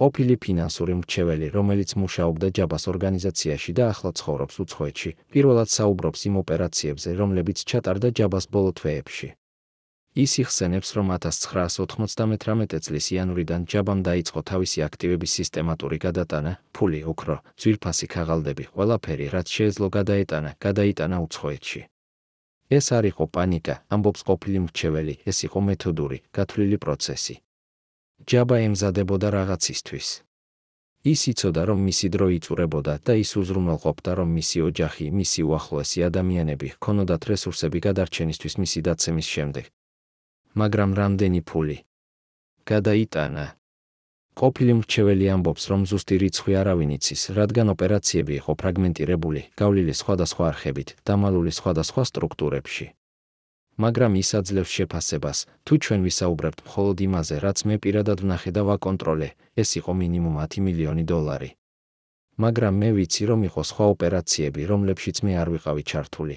ყოფილი ფინანსური მრჩეველი, რომელიც მუშაობდა ჯაბას ორგანიზაციაში და ახლა ცხოვრობს უცხოეთში, პირველად საუბრობს იმ ოპერაციებზე, რომლებიც ჩატარდა ჯაბას ბოლო თვეებში. ის იხსენებს, რომ 1999 წლის იანვრიდან ჯაბამ დაიწყო თავისი აქტივების სისტემატური გადატანა, ფული, ოქრო, ძვირფასი ქაღალდები, ყველაფერი, რაც შეეძლო გადაიტანა უცხოეთში. ეს არ იყო პანიკა, ამბობს ყოფილი მრჩეველი, ეს იყო მეთოდური, გათვლილი პროცესი. ჯაბა ემზადებოდა რაღაცისთვის. ის იცოდა, რომ მისი დრო იწურებოდა და ის უზრუნველყოფდა, რომ მისი ოჯახი, მისი უახლოესი ადამიანები ჰქონოდათ რესურსები გადარჩენისთვის მისი დაცემის შემდეგ. მაგრამ რამდენი ფული გადაიტანა? ყოფილი მრჩეველი ამბობს, რომ ზუსტი რიცხვი არავინ იცის, რადგან ოპერაციები იყო ფრაგმენტირებული, გავლილი სხვადასხვა არხებით, დამალული სხვადასხვა სტრუქტურებში. მაგრამ ის აძლევს შეფასებას, თუ ჩვენ ვისაუბრებთ მხოლოდ იმაზე, რაც მე პირადად ვნახე და ვაკონტროლე, ეს იყო მინიმუმ 10 მილიონი დოლარი. მაგრამ მე ვიცი, რომ იყო სხვა ოპერაციები, რომლებშიც მე არ ვიყავი ჩართული.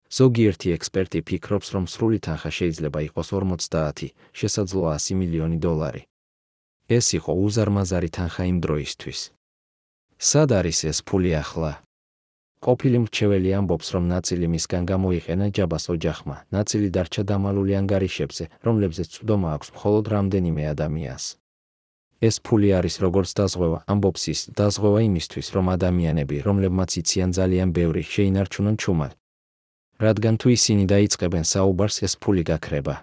ზოგიერთი ექსპერტი ფიქრობს, რომ სრული თანხა შეიძლება იყოს 50, შესაძლოა 100 მილიონი დოლარი. ეს იყო უზარმაზარი თანხა იმ დროისთვის. სად არის ეს ფული ახლა? ყოფილი მრჩეველი ამბობს, რომ ნაწილი მისგან გამოიყენა ჯაბას ოჯახმა, ნაწილი დარჩა დამალული ანგარიშებზე, რომლებზეც წვდომა აქვს მხოლოდ რამდენიმე ადამიანს. ეს ფული არის როგორც დაზღვევა, ამბობს ის, დაზღვევა იმისთვის, რომ ადამიანები, რომლებმაც იციან ძალიან ბევრი, შეინარჩუნონ ჩუმად. რადგან თუ ისინი დაიწყებენ საუბარს, ეს ფული გაქრება.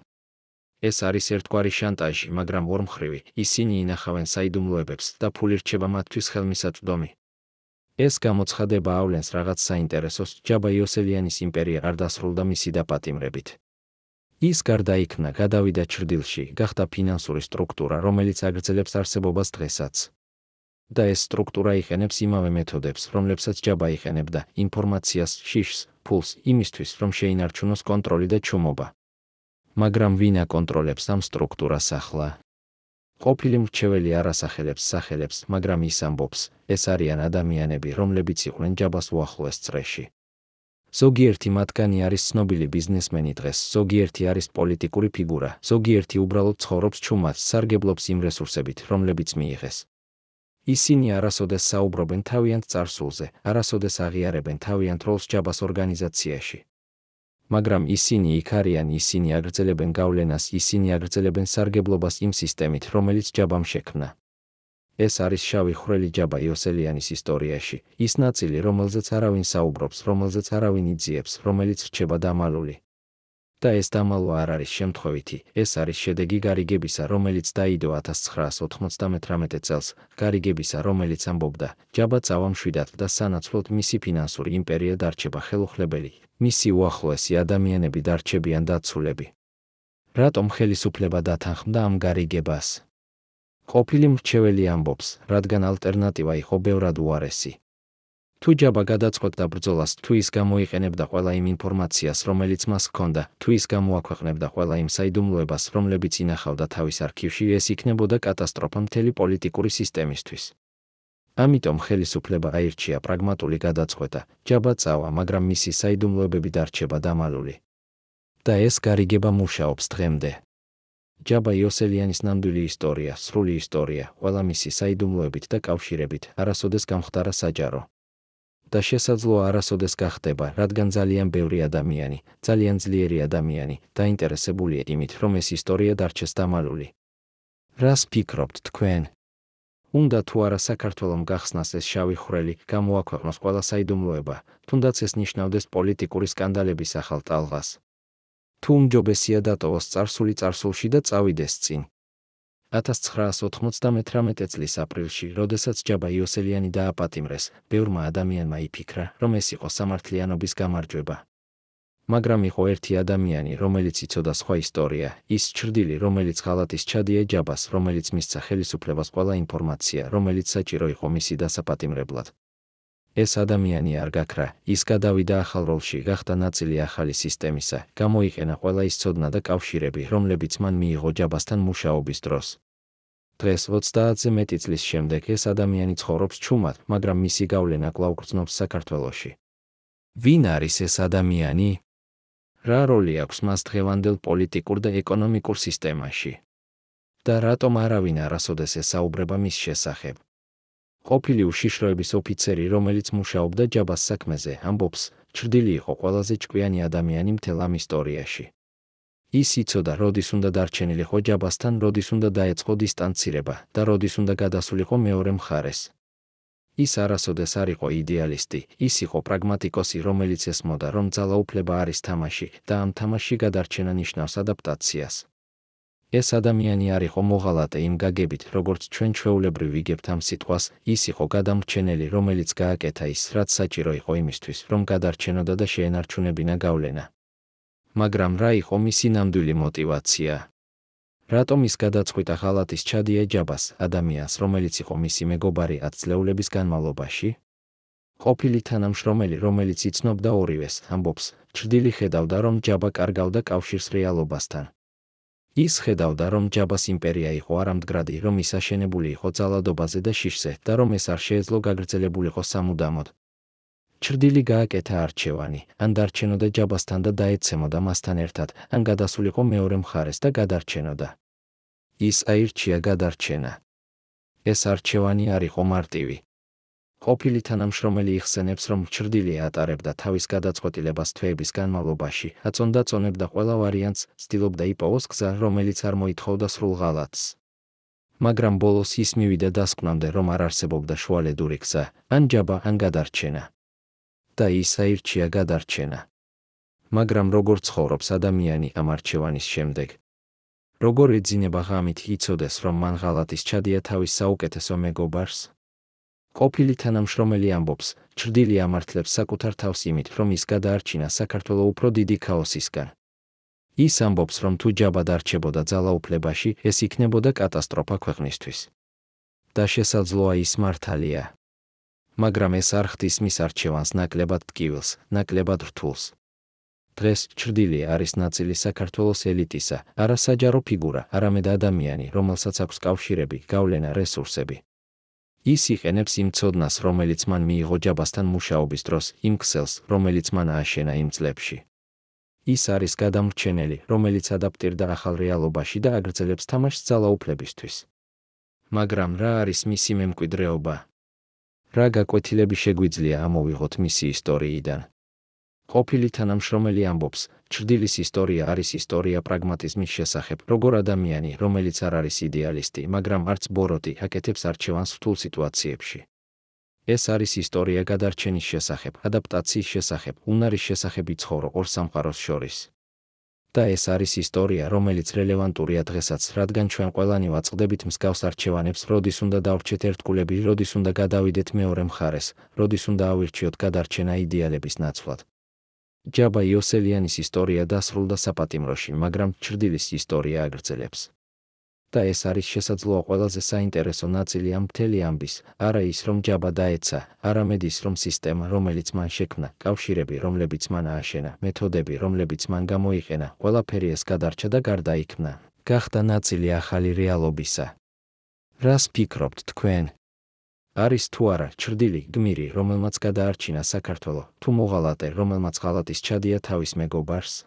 ეს არის ერთგვარი შანტაჟი, მაგრამ ორმხრივი, ისინი ინახავენ საიდუმლოებებს და ფული რჩება მათთვის ხელმისაწვდომი. ეს გამოცხადება ავლენს რაღაც საინტერესოს, ჯაბა იოსელიანის იმპერია არ დასრულდა მისი დაპატიმრებით. ის გარდაიქმნა, გადავიდა ჩრდილში, გახდა ფინანსური სტრუქტურა, რომელიც აგრძელებს არსებობას დღესაც. და ეს სტრუქტურა იყენებს იმავე მეთოდებს, რომლებსაც ჯაბა იყენებდა, ინფორმაციას, შიშს, ფულს, იმისთვის, რომ შეინარჩუნოს კონტროლი და ჩუმობა. მაგრამ ვინ აკონტროლებს ამ სტრუქტურას ახლა? ყოფილი მრჩეველი არ ასახელებს სახელებს, მაგრამ ის ამბობს, ეს არიან ადამიანები, რომლებიც იყვნენ ჯაბას უახლოეს წრეში. ზოგიერთი მათგანი არის ცნობილი ბიზნესმენი დღეს, ზოგიერთი არის პოლიტიკური ფიგურა, ზოგიერთი უბრალოდ ცხოვრობს ჩუმად, სარგებლობს იმ რესურსებით, რომლებიც მიიღეს. ისინი არასოდეს საუბრობენ თავიანთ წარსულზე, არასოდეს აღიარებენ თავიანთ როლს ჯაბას ორგანიზაციაში. მაგრამ ისინი იქ არიან, ისინი აგრძელებენ გავლენას, ისინი აგრძელებენ სარგებლობას იმ სისტემით, რომელიც ჯაბამ შექმნა. ეს არის შავი ხვრელი ჯაბა იოსელიანის ისტორიაში, ის ნაწილი, რომელზეც არავინ საუბრობს, რომელზეც არავინ იძიებს, რომელიც რჩება დამალული. და ეს დამალვა არ არის შემთხვევითი, ეს არის შედეგი გარიგებისა, რომელიც დაიდო 1998 წელს, გარიგებისა, რომელიც ამბობდა, ჯაბა წავა მშვიდად და სანაცვლოდ მისი ფინანსური იმპერია დარჩება ხელუხლებელი, მისი უახლოესი ადამიანები დარჩებიან დაცულები. რატომ ხელისუფლება დათანხმდა ამ გარიგებას? ყოფილი მრჩეველი ამბობს, რადგან ალტერნატივა იყო ბევრად უარესი. თუ ჯაბა გადაწყვეტდა ბრძოლას, თუ ის გამოიყენებდა ყველა იმ ინფორმაციას, რომელიც მას ჰქონდა, თუ ის გამოაქვეყნებდა ყველა იმ საიდუმლოებას, რომლებიც ინახავდა თავის არქივში, ეს იქნებოდა კატასტროფა მთელი პოლიტიკური სისტემისთვის. ამიტომ ხელისუფლება აირჩია პრაგმატული გადაწყვეტა, ჯაბა წავა, მაგრამ მისი საიდუმლოებები დარჩება დამალული. და ეს გარიგება მუშაობს დღემდე. ჯაბა იოსელიანის ნამდვილი ისტორია, სრული ისტორია, ყველა მისი საიდუმლოებით და კავშირებით, არასოდეს გამხდარა საჯარო. და შესაძლოა არასოდეს გახდება, რადგან ძალიან ბევრი ადამიანი, ძალიან ძლიერი ადამიანი, დაინტერესებულია იმით, რომ ეს ისტორია დარჩეს დამალული. რას ფიქრობთ თქვენ? უნდა თუ არა საქართველომ გახსნას ეს შავი ხვრელი, გამოაქვეყნოს ყველა საიდუმლოება, თუნდაც ეს ნიშნავდეს პოლიტიკური სკანდალების ახალ ტალღას. თუ უმჯობესია დატოვოს წარსული წარსულში და წავიდეს წინ. 1998 წლის აპრილში, როდესაც ჯაბა იოსელიანი დააპატიმრეს, ბევრმა ადამიანმა იფიქრა, რომ ეს იყო სამართლიანობის გამარჯვება. მაგრამ იყო ერთი ადამიანი, რომელიც იცოდა სხვა ისტორია, ის ჩრდილი, რომელიც ღალატის ჩადია ჯაბას, რომელიც მისცა ხელისუფლებას ყველა ინფორმაცია, რომელიც საჭირო იყო მისი დასაპატიმრებლად. ეს ადამიანი არ გაქრა, ის გადავიდა ახალ როლში, გახდა ნაწილი ახალი სისტემისა, გამოიყენა ყველა ის ცოდნა და კავშირები, რომლებიც მან მიიღო ჯაბასთან მუშაობის დროს. დღეს 30-ზე მეტი წლის შემდეგ ეს ადამიანი ცხოვრობს ჩუმად, მაგრამ მისი გავლენა კვლავ გრძნობს საქართველოში. ვინ არის ეს ადამიანი? რა როლი აქვს მას დღევანდელ პოლიტიკურ და ეკონომიკურ სისტემაში? და რატომ არავინ არასოდეს ესაუბრება მის შესახებ? ყოფილი უშიშროების ოფიცერი, რომელიც მუშაობდა ჯაბას საქმეზე, ამბობს, ჩრდილი იყო ყველაზე ჭკვიანი ადამიანი მთელ ამ ისტორიაში. ის იცოდა, როდის უნდა დარჩენილიყო ჯაბასთან, როდის უნდა დაეწყო დისტანცირება და როდის უნდა გადასულიყო მეორე მხარეს. ის არასოდეს არ იყო იდეალისტი, ის იყო პრაგმატიკოსი, რომელიც ესმოდა, რომ ძალაუფლება არის თამაში და ამ თამაშში გადარჩენა ნიშნავს ადაპტაციას. ეს ადამიანი არ იყო მოღალატე იმ გაგებით, როგორც ჩვენ ჩვეულებრივ ვიგებთ ამ სიტყვას, ის იყო გადამრჩენელი, რომელიც გააკეთა ის, რაც საჭირო იყო იმისთვის, რომ გადარჩენოდა და შეენარჩუნებინა გავლენა. მაგრამ რა იყო მისი ნამდვილი мотиваცია? რატომ ის გადაწყვიტა ღალატის ჩადია ჯაბას, ადამიანს, რომელიც იყო მისი მეგობარი 10 წლეულების განმავლობაში? ყოფილი თანამშრომელი, რომელიც იცნობდა ორივეს, ამბობს, ჩრდილი ხედავდა, რომ ჯაბა კარგავდა კავშირს რეალობასთან. ის ხედავდა, რომ ჯაბას იმპერია იყო არამდგრადი, რომ ის აშენებული იყო ძალადობაზე და შიშზე და რომ ეს არ შეეძლო გაგრძელებულიყო სამუდამოდ. ჩრდილი გააკეთა არჩევანი, ან დარჩენოდა ჯაბასთან და დაეცემოდა მასთან ერთად, ან გადასულიყო მეორე მხარეს და გადარჩენოდა. ის აირჩია გადარჩენა. ეს არჩევანი არ იყო მარტივი. ყოფილი თანამშრომელი იხსენებს, რომ ჩრდილი ატარებდა თავის გადაწყვეტილებას თვეების განმავლობაში, აწონდა-წონებდა ყველა ვარიანტს, ცდილობდა იპოვოს გზა, რომელიც არ მოითხოვდა სრულ ღალატს. მაგრამ ბოლოს ის მივიდა დასკვნამდე, რომ არ არსებობდა შუალედური გზა, ან ჯაბა, ან გადარჩენა. და ის აირჩია გადარჩენა. მაგრამ როგორ ცხოვრობს ადამიანი ამ არჩევანის შემდეგ? როგორ ეძინება ღამით იცოდეს, რომ მან ღალატის ჩადია თავის საუკეთესო მეგობარს? ყოფილი თანამშრომელი ამბობს, ჩრდილი ამართლებს საკუთარ თავს იმით, რომ ის გადაარჩინა საქართველო უფრო დიდი ქაოსისგან. ის ამბობს, რომ თუ ჯაბა დარჩებოდა ძალაუფლებაში, ეს იქნებოდა კატასტროფა ქვეყნისთვის. და შესაძლოა ის მართალია. მაგრამ ეს არ ხდის მის არჩევანს ნაკლებად ტკივილს, ნაკლებად რთულს. დღეს ჩრდილი არის ნაწილი საქართველოს ელიტისა, არა საჯარო ფიგურა, არამედ ადამიანი, რომელსაც აქვს კავშირები, გავლენა, რესურსები. ის იყენებს იმ ცოდნას, რომელიც მან მიიღო ჯაბასთან მუშაობის დროს, იმ ქსელს, რომელიც მან ააშენა იმ წლებში. ის არის გადამრჩენელი, რომელიც ადაპტირდა ახალ რეალობაში და აგრძელებს თამაშს ძალაუფლებისთვის. მაგრამ რა არის მისი მემკვიდრეობა? რა გაკვეთილები შეგვიძლია ამოვიღოთ მისი ისტორიიდან? ყოფილი თანამშრომელი ამბობს, ჩრდილის ისტორია არის ისტორია პრაგმატიზმის შესახებ, როგორ ადამიანი, რომელიც არ არის იდეალისტი, მაგრამ არც ბოროტი, აკეთებს არჩევანს რთულ სიტუაციებში. ეს არის ისტორია გადარჩენის შესახებ, ადაპტაციის შესახებ, უნარის შესახებ იცხოვრო ორ სამყაროს შორის. და ეს არის ისტორია, რომელიც რელევანტურია დღესაც, რადგან ჩვენ ყველანი ვაწყდებით მსგავს არჩევანებს, როდის უნდა დავრჩეთ ერთგულები, როდის უნდა გადავიდეთ მეორე მხარეს, როდის უნდა ავირჩიოთ გადარჩენა იდეალების ნაცვლად. ჯაბა იოსელიანის ისტორია დასრულდა საპატიმროში, მაგრამ ჩრდილის ისტორია აგრძელებს. და ეს არის შესაძლოა ყველაზე საინტერესო ნაწილი ამ მთელი ამბის, არა ის, რომ ჯაბა დაეცა, არამედ ის, რომ სისტემა, რომელიც მან შექმნა, კავშირები, რომლებიც მან ააშენა, მეთოდები, რომლებიც მან გამოიყენა, ყველაფერი ეს გადარჩა და გარდაიქმნა, გახდა ნაწილი ახალი რეალობისა. რას ფიქრობთ თქვენ? არის თუ არა ჩრდილი, გმირი, რომელმაც გადაარჩინა საქართველო, თუ მოღალატე, რომელმაც ღალატის ჩადია თავის მეგობარს?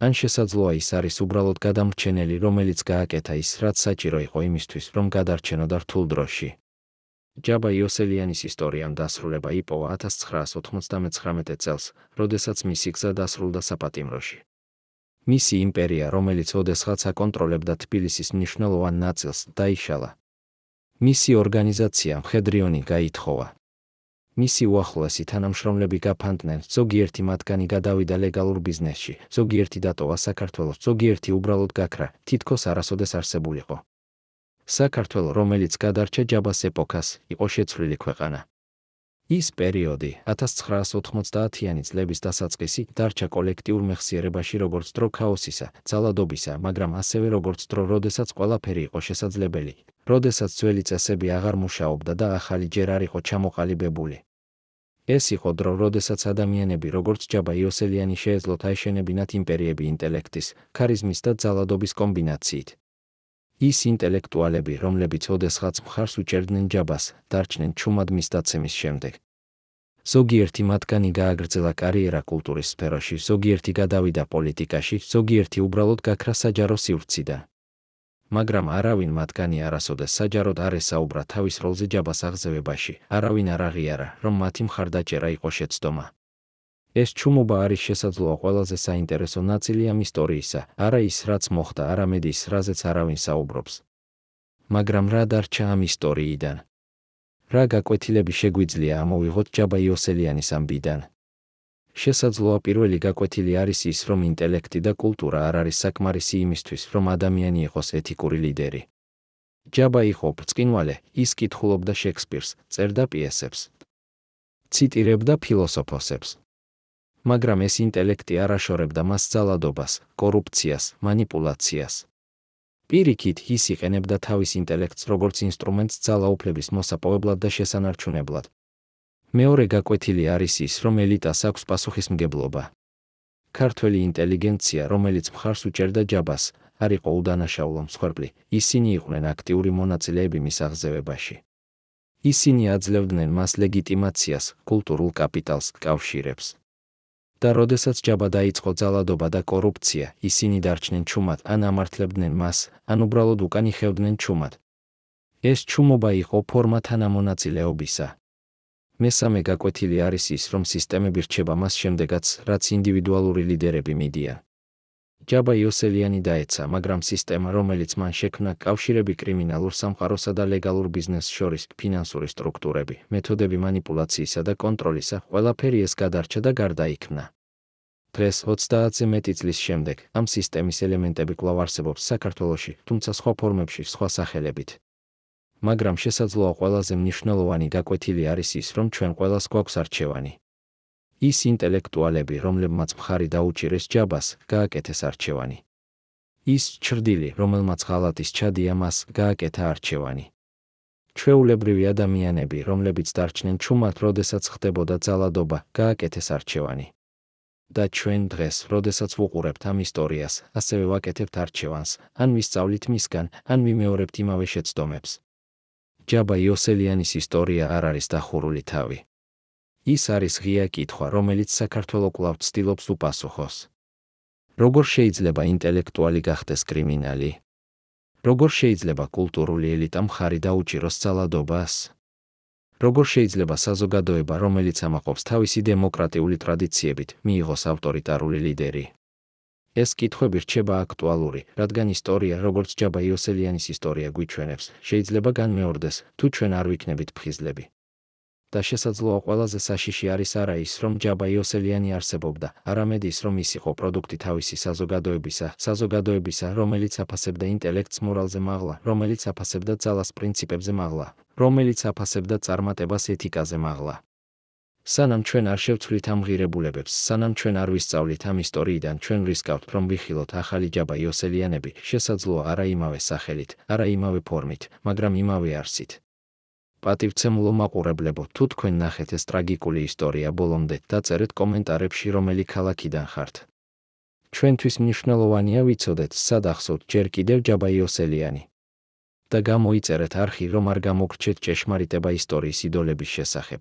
ან შესაძლოა ის არის უბრალოდ გადამრჩენელი, რომელიც გააკეთა ის, რაც საჭირო იყო იმისთვის, რომ გადარჩენოდა რთულ დროში. ჯაბა იოსელიანის ისტორიამ დასრულება იპოვა 1999 წელს, როდესაც მისი გზა დასრულდა საპატიმროში. მისი იმპერია, რომელიც ოდესღაც აკონტროლებდა თბილისის მნიშვნელოვან ნაწილს, დაიშალა. მისი ორგანიზაცია მხედრიონი გაითხოვა. მისი უახლოესი თანამშრომლები გაფანტნენ, ზოგიერთი მათგანი გადავიდა ლეგალურ ბიზნესში, ზოგიერთი დატოვა საქართველოს, ზოგიერთი უბრალოდ გაქრა, თითქოს არასოდეს არსებულიყო. საქართველო, რომელიც გადარჩა ჯაბას ეპოქას, იყო შეცვლილი ქვეყანა. ის პერიოდი, 1990-იანი წლების დასაწყისი, დარჩა კოლექტიურ მეხსიერებაში როგორც დრო ქაოსისა, ძალადობისა, მაგრამ ასევე როგორც დრო, როდესაც ყველაფერი იყო შესაძლებელი, როდესაც ძველი წესები აღარ მუშაობდა და ახალი ჯერ არ იყო ჩამოყალიბებული. ეს იყო დრო, როდესაც ადამიანები როგორც ჯაბა იოსელიანი შეეძლოთ აეშენებინათ იმპერიები ინტელექტის, ქარიზმის და ძალადობის კომბინაციით. ის ინტელექტუალები, რომლებიც ოდესღაც მხარს უჭერდნენ ჯაბას, დარჩნენ ჩუმად მის დაცემის შემდეგ. ზოგიერთი მათგანი გააგრძელა კარიერა კულტურის სფეროში, ზოგიერთი გადავიდა პოლიტიკაში, ზოგიერთი უბრალოდ გაქრა საჯარო სივრციდან. მაგრამ არავინ მათგანი არასოდეს საჯაროდ არ ესაუბრა თავის როლზე ჯაბას აღზევებაში, არავინ არ აღიარა, რომ მათი მხარდაჭერა იყო შეცდომა. ეს ჩუმობა არის შესაძლოა ყველაზე საინტერესო ნაწილი ამ ისტორიისა, არა ის, რაც მოხდა, არამედ ის, რაზეც არავინ საუბრობს. მაგრამ რა დარჩა ამ ისტორიიდან? რა გაკვეთილები შეგვიძლია ამოვიღოთ ჯაბა იოსელიანის ამბიდან? შესაძლოა პირველი გაკვეთილი არის ის, რომ ინტელექტი და კულტურა არ არის საკმარისი იმისთვის, რომ ადამიანი იყოს ეთიკური ლიდერი. ჯაბა იყო ბრწყინვალე, ის კითხულობდა შექსპირს, წერდა პიესებს, ციტირებდა ფილოსოფოსებს. მაგრამ ეს ინტელექტი არ აშორებდა მას ძალადობას, კორუფციას, მანიპულაციას. პირიქით, ის იყენებდა თავის ინტელექტს როგორც ინსტრუმენტს ძალაუფლების მოსაპოვებლად და შესანარჩუნებლად. მეორე გაკვეთილი არის ის, რომ ელიტას აქვს პასუხისმგებლობა. ქართველი ინტელიგენცია, რომელიც მხარს უჭერდა ჯაბას, არ იყო უდანაშაულო მსხვერპლი, ისინი იყვნენ აქტიური მონაწილეები მის აღზევებაში. ისინი აძლევდნენ მას ლეგიტიმაციას, კულტურულ კაპიტალს, კავშირებს. და როდესაც ჯაბა დაიწყო ძალადობა და კორუფცია, ისინი დარჩნენ ჩუმად, ან ამართლებდნენ მას, ან უბრალოდ უკან იხევდნენ ჩუმად. ეს ჩუმობა იყო ფორმა თანამონაწილეობისა. მესამე გაკვეთილი არის ის, რომ სისტემები რჩება მას შემდეგაც, რაც ინდივიდუალური ლიდერები მიდიან. ჯაბა იოსელიანი დაეცა, მაგრამ სისტემა, რომელიც მან შექმნა, კავშირები კრიმინალურ სამყაროსა და ლეგალურ ბიზნესს შორის, ფინანსური სტრუქტურები, მეთოდები მანიპულაციისა და კონტროლისა, ყველაფერი ეს გადარჩა და გარდაიქმნა. დღეს 30-ზე მეტი წლის შემდეგ, ამ სისტემის ელემენტები კვლავ არსებობს საქართველოში, თუმცა სხვა ფორმებში, სხვა სახელებით. მაგრამ შესაძლოა ყველაზე მნიშვნელოვანი გაკვეთილი არის ის, რომ ჩვენ ყველას გვაქვს არჩევანი. ის ინტელექტუალები, რომლებმაც მხარი დაუჭირეს ჯაბას, გააკეთეს არჩევანი. ის ჩრდილი, რომელმაც ღალატის ჩადია მას, გააკეთა არჩევანი. ჩვეულებრივი ადამიანები, რომლებიც დარჩნენ ჩუმად, როდესაც ხდებოდა ძალადობა, გააკეთეს არჩევანი. და ჩვენ დღეს, როდესაც ვუყურებთ ამ ისტორიას, ასევე ვაკეთებთ არჩევანს, ან ვისწავლით მისგან, ან ვიმეორებთ იმავე შეცდომებს. ჯაბა იოსელიანის ისტორია არ არის დახურული თავი. ის არის ღია კითხვა, რომელიც საქართველოს კვლავ ცდილობს უპასუხოს. როგორ შეიძლება ინტელექტუალი გახდეს კრიმინალი? როგორ შეიძლება კულტურული ელიტა მხარი დაუჭიროს ძალადობას? როგორ შეიძლება საზოგადოება, რომელიც ამაყობს თავისი დემოკრატიული ტრადიციებით, მიიღოს ავტორიტარული ლიდერი? ეს კითხვები რჩება აქტუალური, რადგან ისტორია, როგორც ჯაბა იოსელიანის ისტორია გვიჩვენებს, შეიძლება განმეორდეს, თუ ჩვენ არ ვიქნებით ფხიზლები. და შესაძლოა ყველაზე საშიში არის არა ის, რომ ჯაბა იოსელიანი არსებობდა, არამედ ის, რომ ის იყო პროდუქტი თავისი საზოგადოებისა, რომელიც აფასებდა ინტელექტს მორალზე მაღლა, რომელიც აფასებდა ძალას პრინციპებზე მაღლა, რომელიც აფასებდა წარმატებას ეთიკაზე მაღლა. სანამ ჩვენ არ შევცვლით ამ ღირებულებებს, სანამ ჩვენ არ ვისწავლით ამ ისტორიიდან, ჩვენ ვისკავთ, რომ ვიხილოთ ახალი ჯაბა იოსელიანები, შესაძლოა არა იმავე სახელით, არა იმავე ფორმით, მაგრამ იმავე არსით. პატივცემულო მაყურებლებო, თუ თქვენ ნახეთ ეს ტრაგიკული ისტორია ბოლომდე, დაწერეთ კომენტარებში, რომელი ქალაქიდან ხართ. ჩვენთვის მნიშვნელოვანია ვიცოდეთ, სად ახსოვთ ჯერ კიდევ ჯაბა იოსელიანი. და გამოიწერეთ არხი, რომ არ გამოგრჩეთ ჭეშმარიტება ისტორიის იდოლების შესახებ.